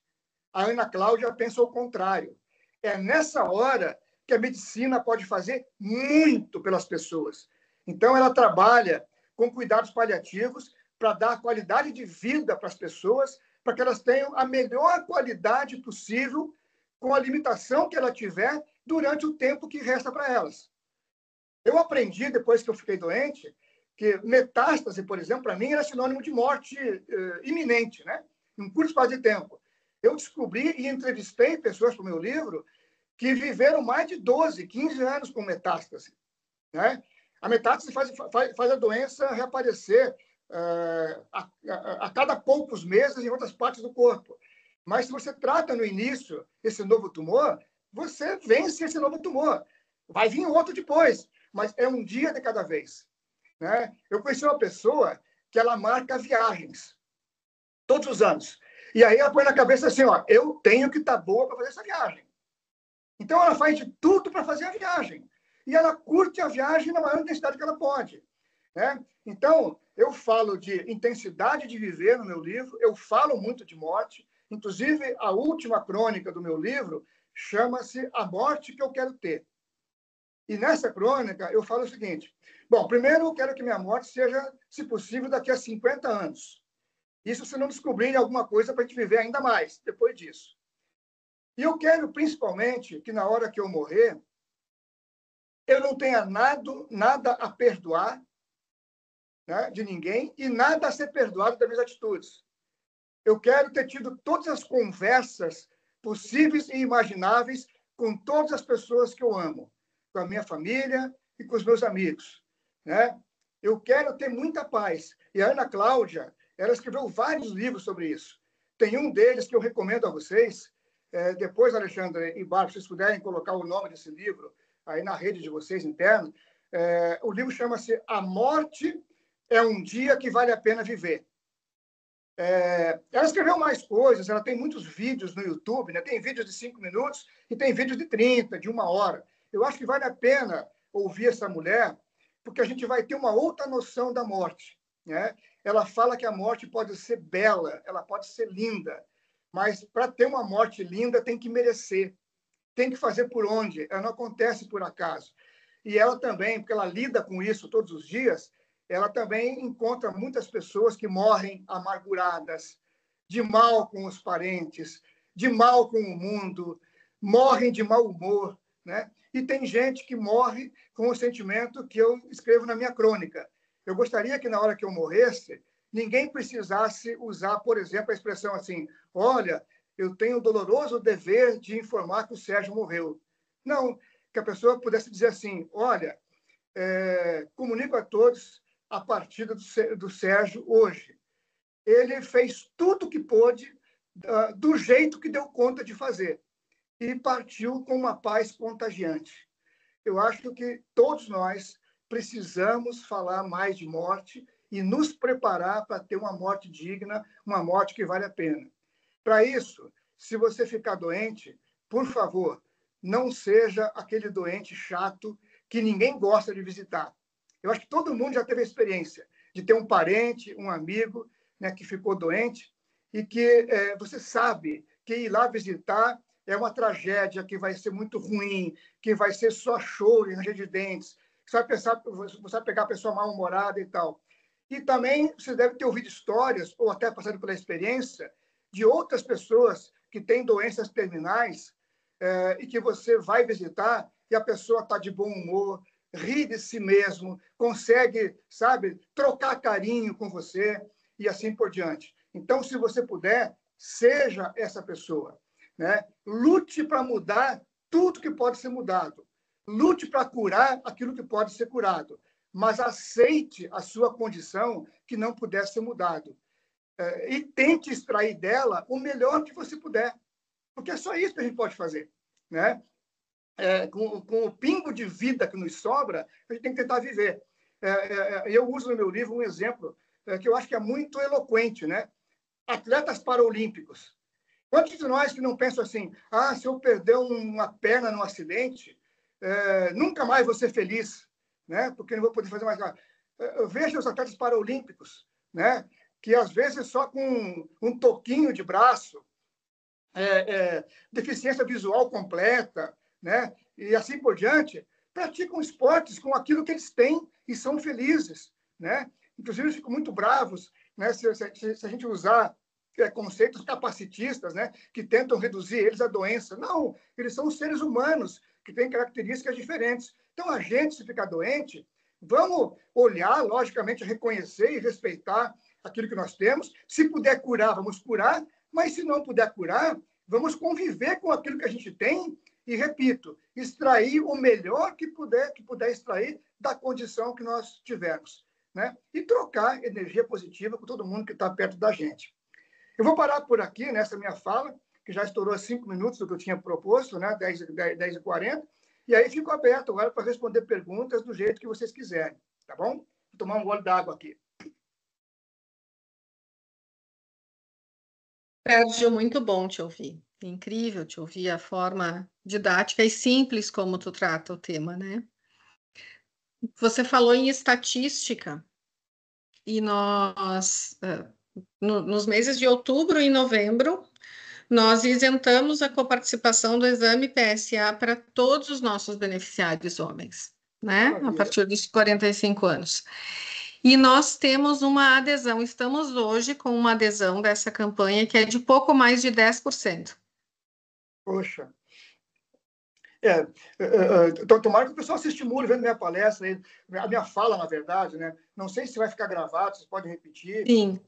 A Ana Cláudia pensa o contrário. É nessa hora que a medicina pode fazer muito pelas pessoas. Então, ela trabalha com cuidados paliativos para dar qualidade de vida para as pessoas, para que elas tenham a melhor qualidade possível com a limitação que ela tiver durante o tempo que resta para elas. Eu aprendi, depois que eu fiquei doente, que metástase, por exemplo, para mim era sinônimo de morte iminente, né? em um curto espaço de tempo. Eu descobri e entrevistei pessoas para o meu livro que viveram mais de 12, 15 anos com metástase, né? A metástase faz a doença reaparecer a cada poucos meses em outras partes do corpo. Mas se você trata no início esse novo tumor, você vence esse novo tumor. Vai vir outro depois, mas é um dia de cada vez, né? Eu conheci uma pessoa que ela marca viagens todos os anos. E aí ela põe na cabeça assim, ó, eu tenho que estar boa para fazer essa viagem. Então ela faz de tudo para fazer a viagem. E ela curte a viagem na maior intensidade que ela pode, né? Então, eu falo de intensidade de viver no meu livro, eu falo muito de morte. Inclusive, a última crônica do meu livro chama-se A Morte que Eu Quero Ter. E nessa crônica eu falo o seguinte: bom, primeiro eu quero que minha morte seja, se possível, daqui a 50 anos. Isso se não descobrirem alguma coisa para a gente viver ainda mais depois disso. E eu quero, principalmente, que na hora que eu morrer, eu não tenha nada a perdoar, né, de ninguém e nada a ser perdoado das minhas atitudes. Eu quero ter tido todas as conversas possíveis e imagináveis com todas as pessoas que eu amo, com a minha família e com os meus amigos, né? Eu quero ter muita paz. E a Ana Cláudia, ela escreveu vários livros sobre isso. Tem um deles que eu recomendo a vocês. Depois, Alexandre e Bárbara, se vocês puderem colocar o nome desse livro aí na rede de vocês interna. O livro chama-se A Morte é um Dia que Vale a Pena Viver. Ela escreveu mais coisas, ela tem muitos vídeos no YouTube, né? Tem vídeos de 5 minutos e tem vídeos de 30, de 1 hora. Eu acho que vale a pena ouvir essa mulher, porque a gente vai ter uma outra noção da morte, né? Ela fala que a morte pode ser bela, ela pode ser linda, mas para ter uma morte linda tem que merecer, tem que fazer por onde, ela não acontece por acaso. E ela também, porque ela lida com isso todos os dias, ela também encontra muitas pessoas que morrem amarguradas, de mal com os parentes, de mal com o mundo, morrem de mau humor, né? E tem gente que morre com o sentimento que eu escrevo na minha crônica. Eu gostaria que, na hora que eu morresse, ninguém precisasse usar, por exemplo, a expressão assim: olha, eu tenho o doloroso dever de informar que o Sérgio morreu. Não, que a pessoa pudesse dizer assim: olha, comunico a todos a partida do Sérgio hoje. Ele fez tudo o que pôde, do jeito que deu conta de fazer, e partiu com uma paz contagiante. Eu acho que todos nós precisamos falar mais de morte e nos preparar para ter uma morte digna, uma morte que vale a pena. Para isso, se você ficar doente, por favor, não seja aquele doente chato que ninguém gosta de visitar. Eu acho que todo mundo já teve a experiência de ter um parente, um amigo, né, que ficou doente e que você sabe que ir lá visitar é uma tragédia, que vai ser muito ruim, que vai ser só choro e ranger de dentes, que você vai pegar a pessoa mal-humorada e tal. E também você deve ter ouvido histórias, ou até passado pela experiência, de outras pessoas que têm doenças terminais e que você vai visitar e a pessoa está de bom humor, ri de si mesmo, consegue, sabe, trocar carinho com você e assim por diante. Então, se você puder, seja essa pessoa, né? Lute para mudar tudo que pode ser mudado. Lute para curar aquilo que pode ser curado. Mas aceite a sua condição que não puder ser mudado. E tente extrair dela o melhor que você puder. Porque é só isso que a gente pode fazer, né? Com o pingo de vida que nos sobra, a gente tem que tentar viver. Eu uso no meu livro um exemplo que eu acho que é muito eloquente, né? Atletas paralímpicos. Quantos de nós que não pensam assim, se eu perder uma perna num acidente, nunca mais vou ser feliz, né? Porque não vou poder fazer mais nada. Eu vejo os atletas paralímpicos, né? Que às vezes só com um toquinho de braço, deficiência visual completa, né? E assim por diante, praticam esportes com aquilo que eles têm e são felizes, né? Inclusive, eles ficam muito bravos, né? Se a gente usar conceitos capacitistas, né? Que tentam reduzir eles à doença. Não, eles são seres humanos que têm características diferentes. Então, a gente, se ficar doente, vamos olhar, logicamente, reconhecer e respeitar aquilo que nós temos. Se puder curar, vamos curar, mas se não puder curar, vamos conviver com aquilo que a gente tem e, repito, extrair o melhor que puder extrair da condição que nós tivermos, né? E trocar energia positiva com todo mundo que está perto da gente. Eu vou parar por aqui nessa minha fala, que já estourou 5 minutos do que eu tinha proposto, né? 10h40, e aí fico aberto agora para responder perguntas do jeito que vocês quiserem, tá bom? Vou tomar um gole d'água aqui. Sérgio, muito bom te ouvir. Incrível te ouvir a forma didática e simples como tu trata o tema, né? Você falou em estatística e nós, nos meses de outubro e novembro, nós isentamos a coparticipação do exame PSA para todos os nossos beneficiários homens, né? Maravilha. A partir dos 45 anos. E nós temos uma adesão, estamos hoje com uma adesão dessa campanha que é de pouco mais de 10%. Poxa. Então, tomara que o pessoal se estimule vendo minha palestra, a minha fala, na verdade, né? Não sei se vai ficar gravado, vocês podem repetir. Sim.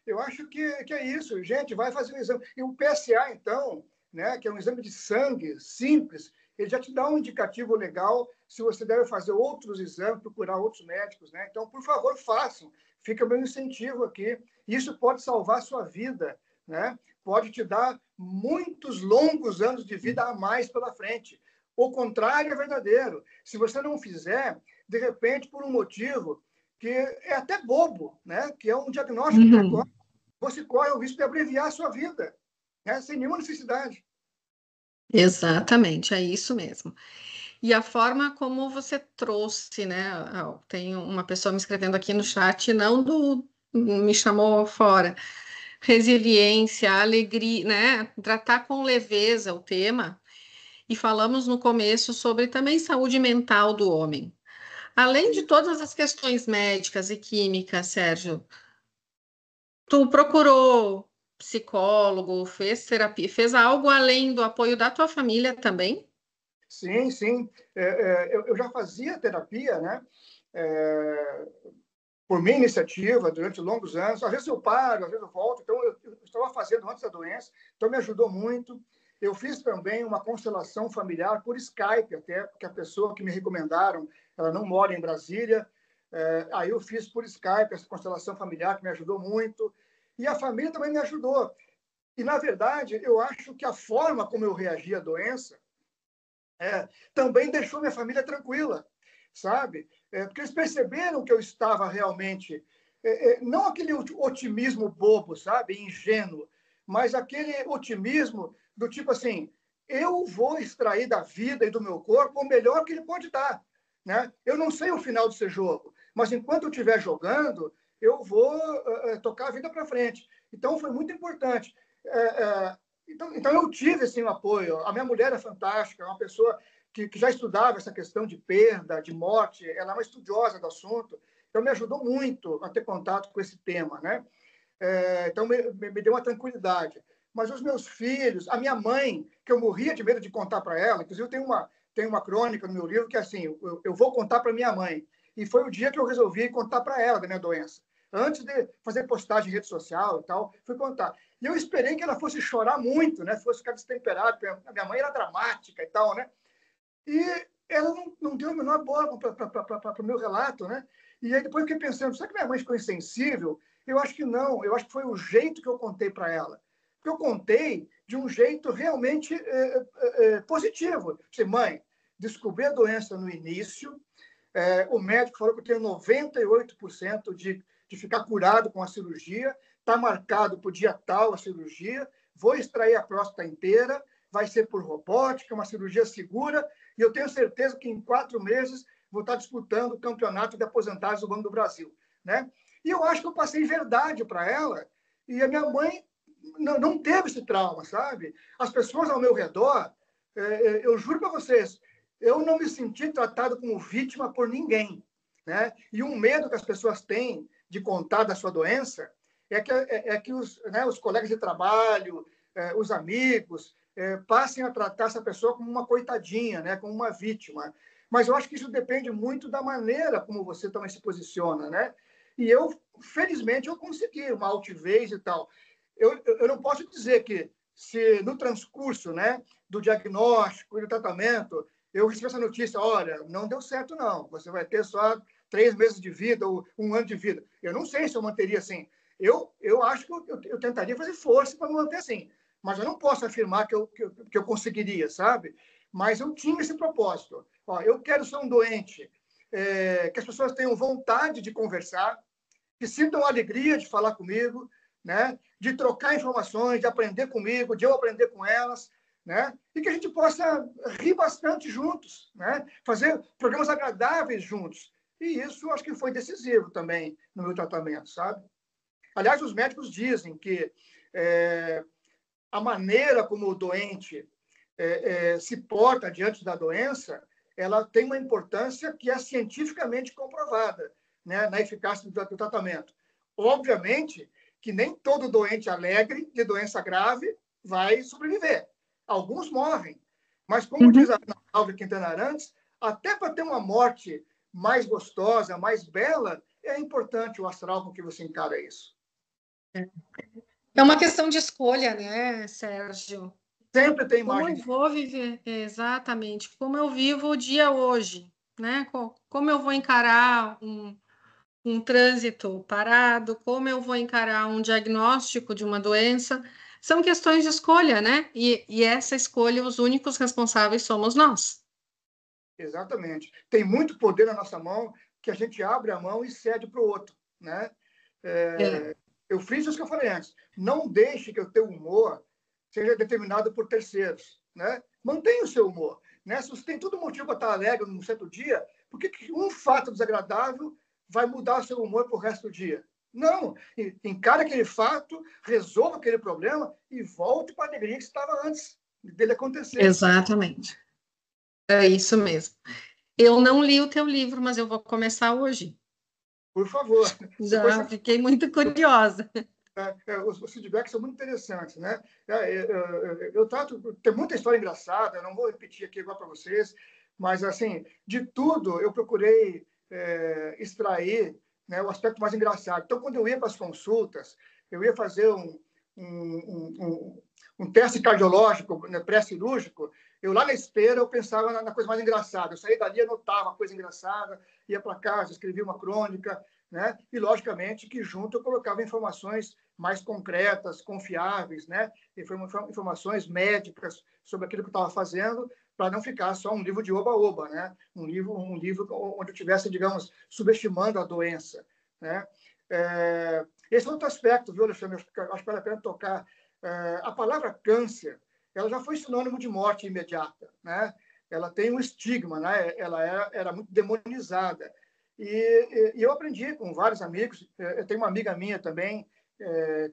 Eu acho que é isso, gente, vai fazer um exame. E o PSA, então, né, que é um exame de sangue simples, ele já te dá um indicativo legal se você deve fazer outros exames, procurar outros médicos, né? Então, por favor, façam. Fica meu incentivo aqui. Isso pode salvar a sua vida, né? Pode te dar muitos longos anos de vida a mais pela frente. O contrário é verdadeiro. Se você não fizer, de repente, por um motivo que é até bobo, né? Que é um diagnóstico precoce, você corre o risco de abreviar a sua vida, né? Sem nenhuma necessidade. Exatamente, é isso mesmo. E a forma como você trouxe, né? Tem uma pessoa me escrevendo aqui no chat, me chamou fora. Resiliência, alegria, né? Tratar com leveza o tema. E falamos no começo sobre também saúde mental do homem. Além de todas as questões médicas e químicas, Sérgio, tu procurou psicólogo, fez terapia, fez algo além do apoio da tua família também? Sim, sim. Eu já fazia terapia, né? Por minha iniciativa, durante longos anos. Às vezes eu paro, às vezes eu volto. Então, eu estava fazendo antes da doença, então me ajudou muito. Eu fiz também uma constelação familiar por Skype, até porque a pessoa que me recomendaram, ela não mora em Brasília. Aí eu fiz por Skype essa constelação familiar, que me ajudou muito. E a família também me ajudou. E, na verdade, eu acho que a forma como eu reagi à doença também deixou minha família tranquila, sabe? Porque eles perceberam que eu estava realmente, não aquele otimismo bobo, sabe? Ingênuo, mas aquele otimismo do tipo assim, eu vou extrair da vida e do meu corpo o melhor que ele pode dar, né? Eu não sei o final desse jogo, mas enquanto eu estiver jogando, eu vou tocar a vida para frente. Então, foi muito importante. Então, eu tive assim, um apoio. A minha mulher é fantástica, é uma pessoa que já estudava essa questão de perda, de morte, ela é uma estudiosa do assunto, então me ajudou muito a ter contato com esse tema, né? Então, me deu uma tranquilidade. Mas os meus filhos, a minha mãe, que eu morria de medo de contar para ela, inclusive tem uma crônica no meu livro que é assim, eu vou contar para minha mãe. E foi o dia que eu resolvi contar para ela da minha doença. Antes de fazer postagem em rede social e tal, fui contar. E eu esperei que ela fosse chorar muito, né? Fosse ficar destemperada, porque a minha mãe era dramática e tal, né? E ela não deu a menor bola para o meu relato, né? E aí depois eu fiquei pensando, será que minha mãe ficou insensível? Eu acho que não, eu acho que foi o jeito que eu contei para ela. Eu contei de um jeito realmente positivo. Disse, mãe, descobri a doença no início, o médico falou que eu tenho 98% de ficar curado com a cirurgia, está marcado para o dia tal a cirurgia, vou extrair a próstata inteira, vai ser por robótica, uma cirurgia segura, e eu tenho certeza que em 4 meses vou estar disputando o campeonato de aposentados do Banco do Brasil, né? E eu acho que eu passei verdade para ela, e a minha mãe não teve esse trauma, sabe? As pessoas ao meu redor, eu juro para vocês, eu não me senti tratado como vítima por ninguém, né? E um medo que as pessoas têm de contar da sua doença é que os colegas de trabalho, os amigos, passem a tratar essa pessoa como uma coitadinha, né? Como uma vítima. Mas eu acho que isso depende muito da maneira como você também se posiciona, né? E eu, felizmente, eu consegui uma altivez e tal. Eu não posso dizer que se no transcurso, né, do diagnóstico e do tratamento, eu recebi essa notícia, olha, não deu certo não, você vai ter só 3 meses de vida ou 1 ano de vida. Eu não sei se eu manteria assim. Eu acho que eu tentaria fazer força para manter assim, mas eu não posso afirmar que eu conseguiria, sabe? Mas eu tinha esse propósito. Ó, eu quero ser um doente, que as pessoas tenham vontade de conversar, que sintam alegria de falar comigo, né? De trocar informações, de aprender comigo, de eu aprender com elas, né? E que a gente possa rir bastante juntos, né? Fazer programas agradáveis juntos. E isso acho que foi decisivo também no meu tratamento, sabe? Aliás, os médicos dizem que a maneira como o doente se porta diante da doença, ela tem uma importância que é cientificamente comprovada, né, na eficácia do tratamento. Obviamente que nem todo doente alegre de doença grave vai sobreviver. Alguns morrem. Mas, como diz a Álvaro Quintana Arantes, até para ter uma morte mais gostosa, mais bela, é importante o astral com que você encara isso. É uma questão de escolha, né, Sérgio? Sempre tem Como margem eu vou viver, exatamente, como eu vivo o dia hoje, né? Como eu vou encarar um trânsito parado, como eu vou encarar um diagnóstico de uma doença, são questões de escolha, né? E essa escolha, os únicos responsáveis somos nós. Exatamente. Tem muito poder na nossa mão que a gente abre a mão e cede para o outro, né? Eu fiz isso que eu falei antes. Não deixe que o teu humor seja determinado por terceiros, né? Mantenha o seu humor, né? Se você tem todo motivo para estar alegre num certo dia, por que um fato desagradável vai mudar o seu humor para o resto do dia? Não. Encare aquele fato, resolva aquele problema e volte para a alegria que estava antes dele acontecer. Exatamente. É isso mesmo. Eu não li o teu livro, mas eu vou começar hoje. Por favor. Já fiquei muito curiosa. Os feedbacks são muito interessantes, né? Eu trato, tem muita história engraçada, eu não vou repetir aqui igual para vocês, mas, assim, de tudo eu procurei extrair, né, o aspecto mais engraçado. Então, quando eu ia para as consultas, eu ia fazer um teste cardiológico, né, pré-cirúrgico, eu lá na esteira eu pensava na coisa mais engraçada. Eu saía dali, anotava uma coisa engraçada, ia para casa, escrevia uma crônica, né? E, logicamente, que junto eu colocava informações mais concretas, confiáveis, né? Informações médicas sobre aquilo que eu estava fazendo, para não ficar só um livro de oba-oba, né? Um livro onde eu estivesse, digamos, subestimando a doença, né? Esse é outro aspecto, viu, Alexandre? Acho que vale a pena tocar. A palavra câncer, ela já foi sinônimo de morte imediata, né? Ela tem um estigma, né? Ela era muito demonizada. E eu aprendi com vários amigos. Eu tenho uma amiga minha também,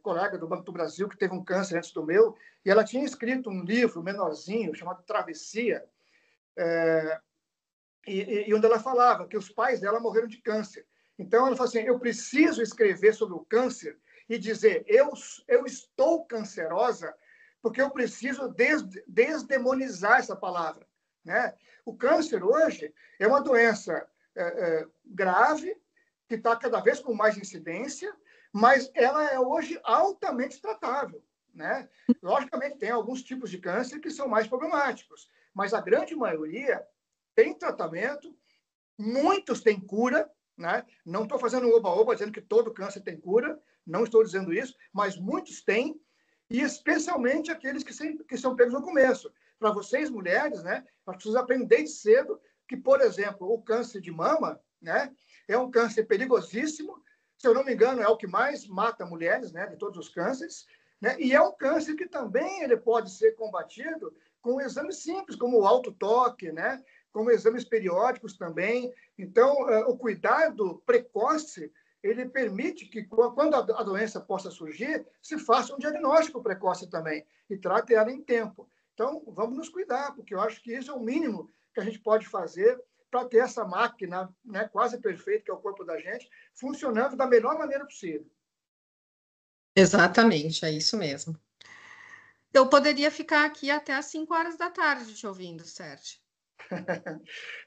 colega do Banco do Brasil, que teve um câncer antes do meu, e ela tinha escrito um livro menorzinho, chamado Travessia, e onde ela falava que os pais dela morreram de câncer. Então, ela falou assim, eu preciso escrever sobre o câncer e dizer, eu estou cancerosa, porque eu preciso desdemonizar essa palavra, né? O câncer hoje é uma doença grave, que está cada vez com mais incidência, mas ela é hoje altamente tratável, né? Logicamente, tem alguns tipos de câncer que são mais problemáticos, mas a grande maioria tem tratamento, muitos têm cura, né? Não estou fazendo um oba-oba dizendo que todo câncer tem cura, não estou dizendo isso, mas muitos têm, e especialmente aqueles que são pegos no começo. Para vocês, mulheres, né? Nós precisamos aprender desde cedo que, por exemplo, o câncer de mama, né? É um câncer perigosíssimo, se eu não me engano, é o que mais mata mulheres, né? De todos os cânceres, né? E é um câncer que também ele pode ser combatido com exames simples, como o autotoque, né? Como exames periódicos também. Então, o cuidado precoce, ele permite que, quando a doença possa surgir, se faça um diagnóstico precoce também e trate ela em tempo. Então, vamos nos cuidar, porque eu acho que isso é o mínimo que a gente pode fazer para ter essa máquina, né, quase perfeita, que é o corpo da gente, funcionando da melhor maneira possível. Exatamente, é isso mesmo. Eu poderia ficar aqui até às 5 horas da tarde te ouvindo, Sérgio.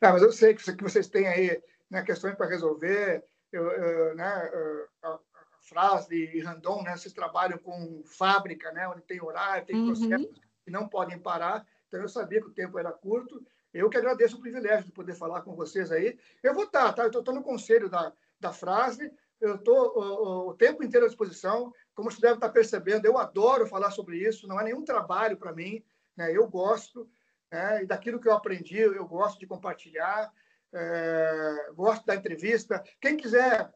Mas eu sei que vocês têm aí, né, questões para resolver. a Fras e Randon, né, vocês trabalham com fábrica, né, onde tem horário, tem processos que não podem parar. Então, eu sabia que o tempo era curto. Eu que agradeço o privilégio de poder falar com vocês aí. Eu vou estar, tá? Eu estou no conselho da Frase, eu estou o tempo inteiro à disposição. Como você deve estar percebendo, eu adoro falar sobre isso, não é nenhum trabalho para mim, né? Eu gosto, né? E daquilo que eu aprendi, eu gosto de compartilhar, gosto da entrevista. Quem quiser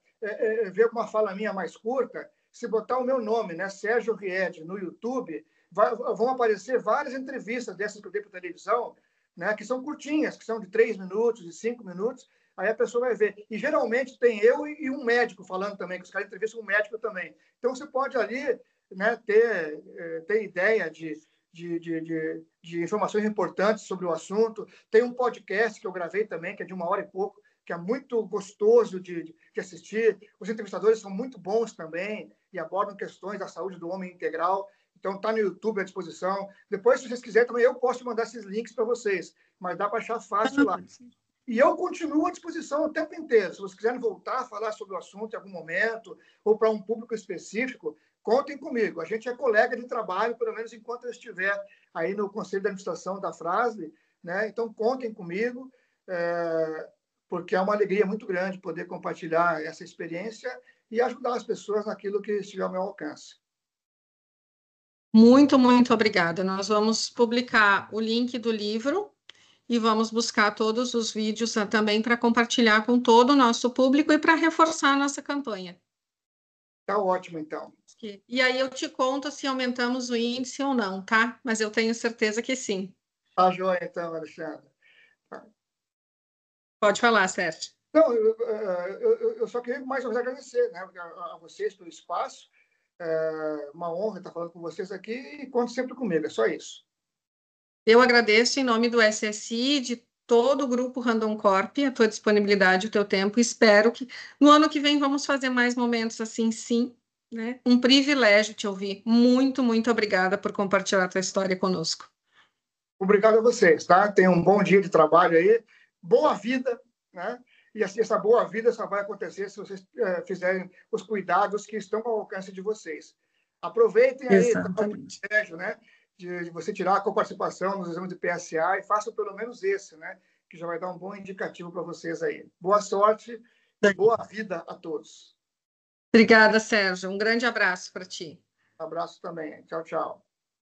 ver uma fala minha mais curta, se botar o meu nome, né, Sérgio Ried, no YouTube, vão aparecer várias entrevistas dessas que eu dei para televisão, né, que são curtinhas, que são de 3 minutos, de 5 minutos, aí a pessoa vai ver. E geralmente tem eu e um médico falando também, que os caras entrevistam um médico também. Então você pode ali, né, ter ideia de informações importantes sobre o assunto. Tem um podcast que eu gravei também, que é de 1 hora e pouco, que é muito gostoso de assistir. Os entrevistadores são muito bons também e abordam questões da saúde do homem integral. Então, está no YouTube à disposição. Depois, se vocês quiserem, também eu posso mandar esses links para vocês, mas dá para achar fácil lá. E eu continuo à disposição o tempo inteiro. Se vocês quiserem voltar a falar sobre o assunto em algum momento, ou para um público específico, contem comigo. A gente é colega de trabalho, pelo menos enquanto eu estiver aí no Conselho de Administração da Frasle, né? Então, contem comigo, porque é uma alegria muito grande poder compartilhar essa experiência e ajudar as pessoas naquilo que estiver ao meu alcance. Muito, muito obrigada. Nós vamos publicar o link do livro e vamos buscar todos os vídeos também para compartilhar com todo o nosso público e para reforçar a nossa campanha. Tá ótimo, então. E aí eu te conto se aumentamos o índice ou não, tá? Mas eu tenho certeza que sim. Tá joia, então, Alexandre. Pode falar, Sérgio. Não, eu só queria mais uma vez agradecer, né, a vocês pelo espaço. É uma honra estar falando com vocês aqui e conte sempre comigo, é só isso. Eu agradeço em nome do SSI, de todo o grupo Randon Corp, a tua disponibilidade, o teu tempo. Espero que no ano que vem vamos fazer mais momentos assim, sim, né? Um privilégio te ouvir. Muito, muito obrigada por compartilhar a tua história conosco. Obrigado a vocês, tá? Tenham um bom dia de trabalho aí, boa vida, né? E assim, essa boa vida só vai acontecer se vocês fizerem os cuidados que estão ao alcance de vocês. Aproveitem aí o privilégio, né, de você tirar a coparticipação nos exames de PSA e façam pelo menos esse, né, que já vai dar um bom indicativo para vocês aí. Boa sorte e boa vida a todos. Obrigada, Sérgio. Um grande abraço para ti. Um abraço também. Tchau, tchau.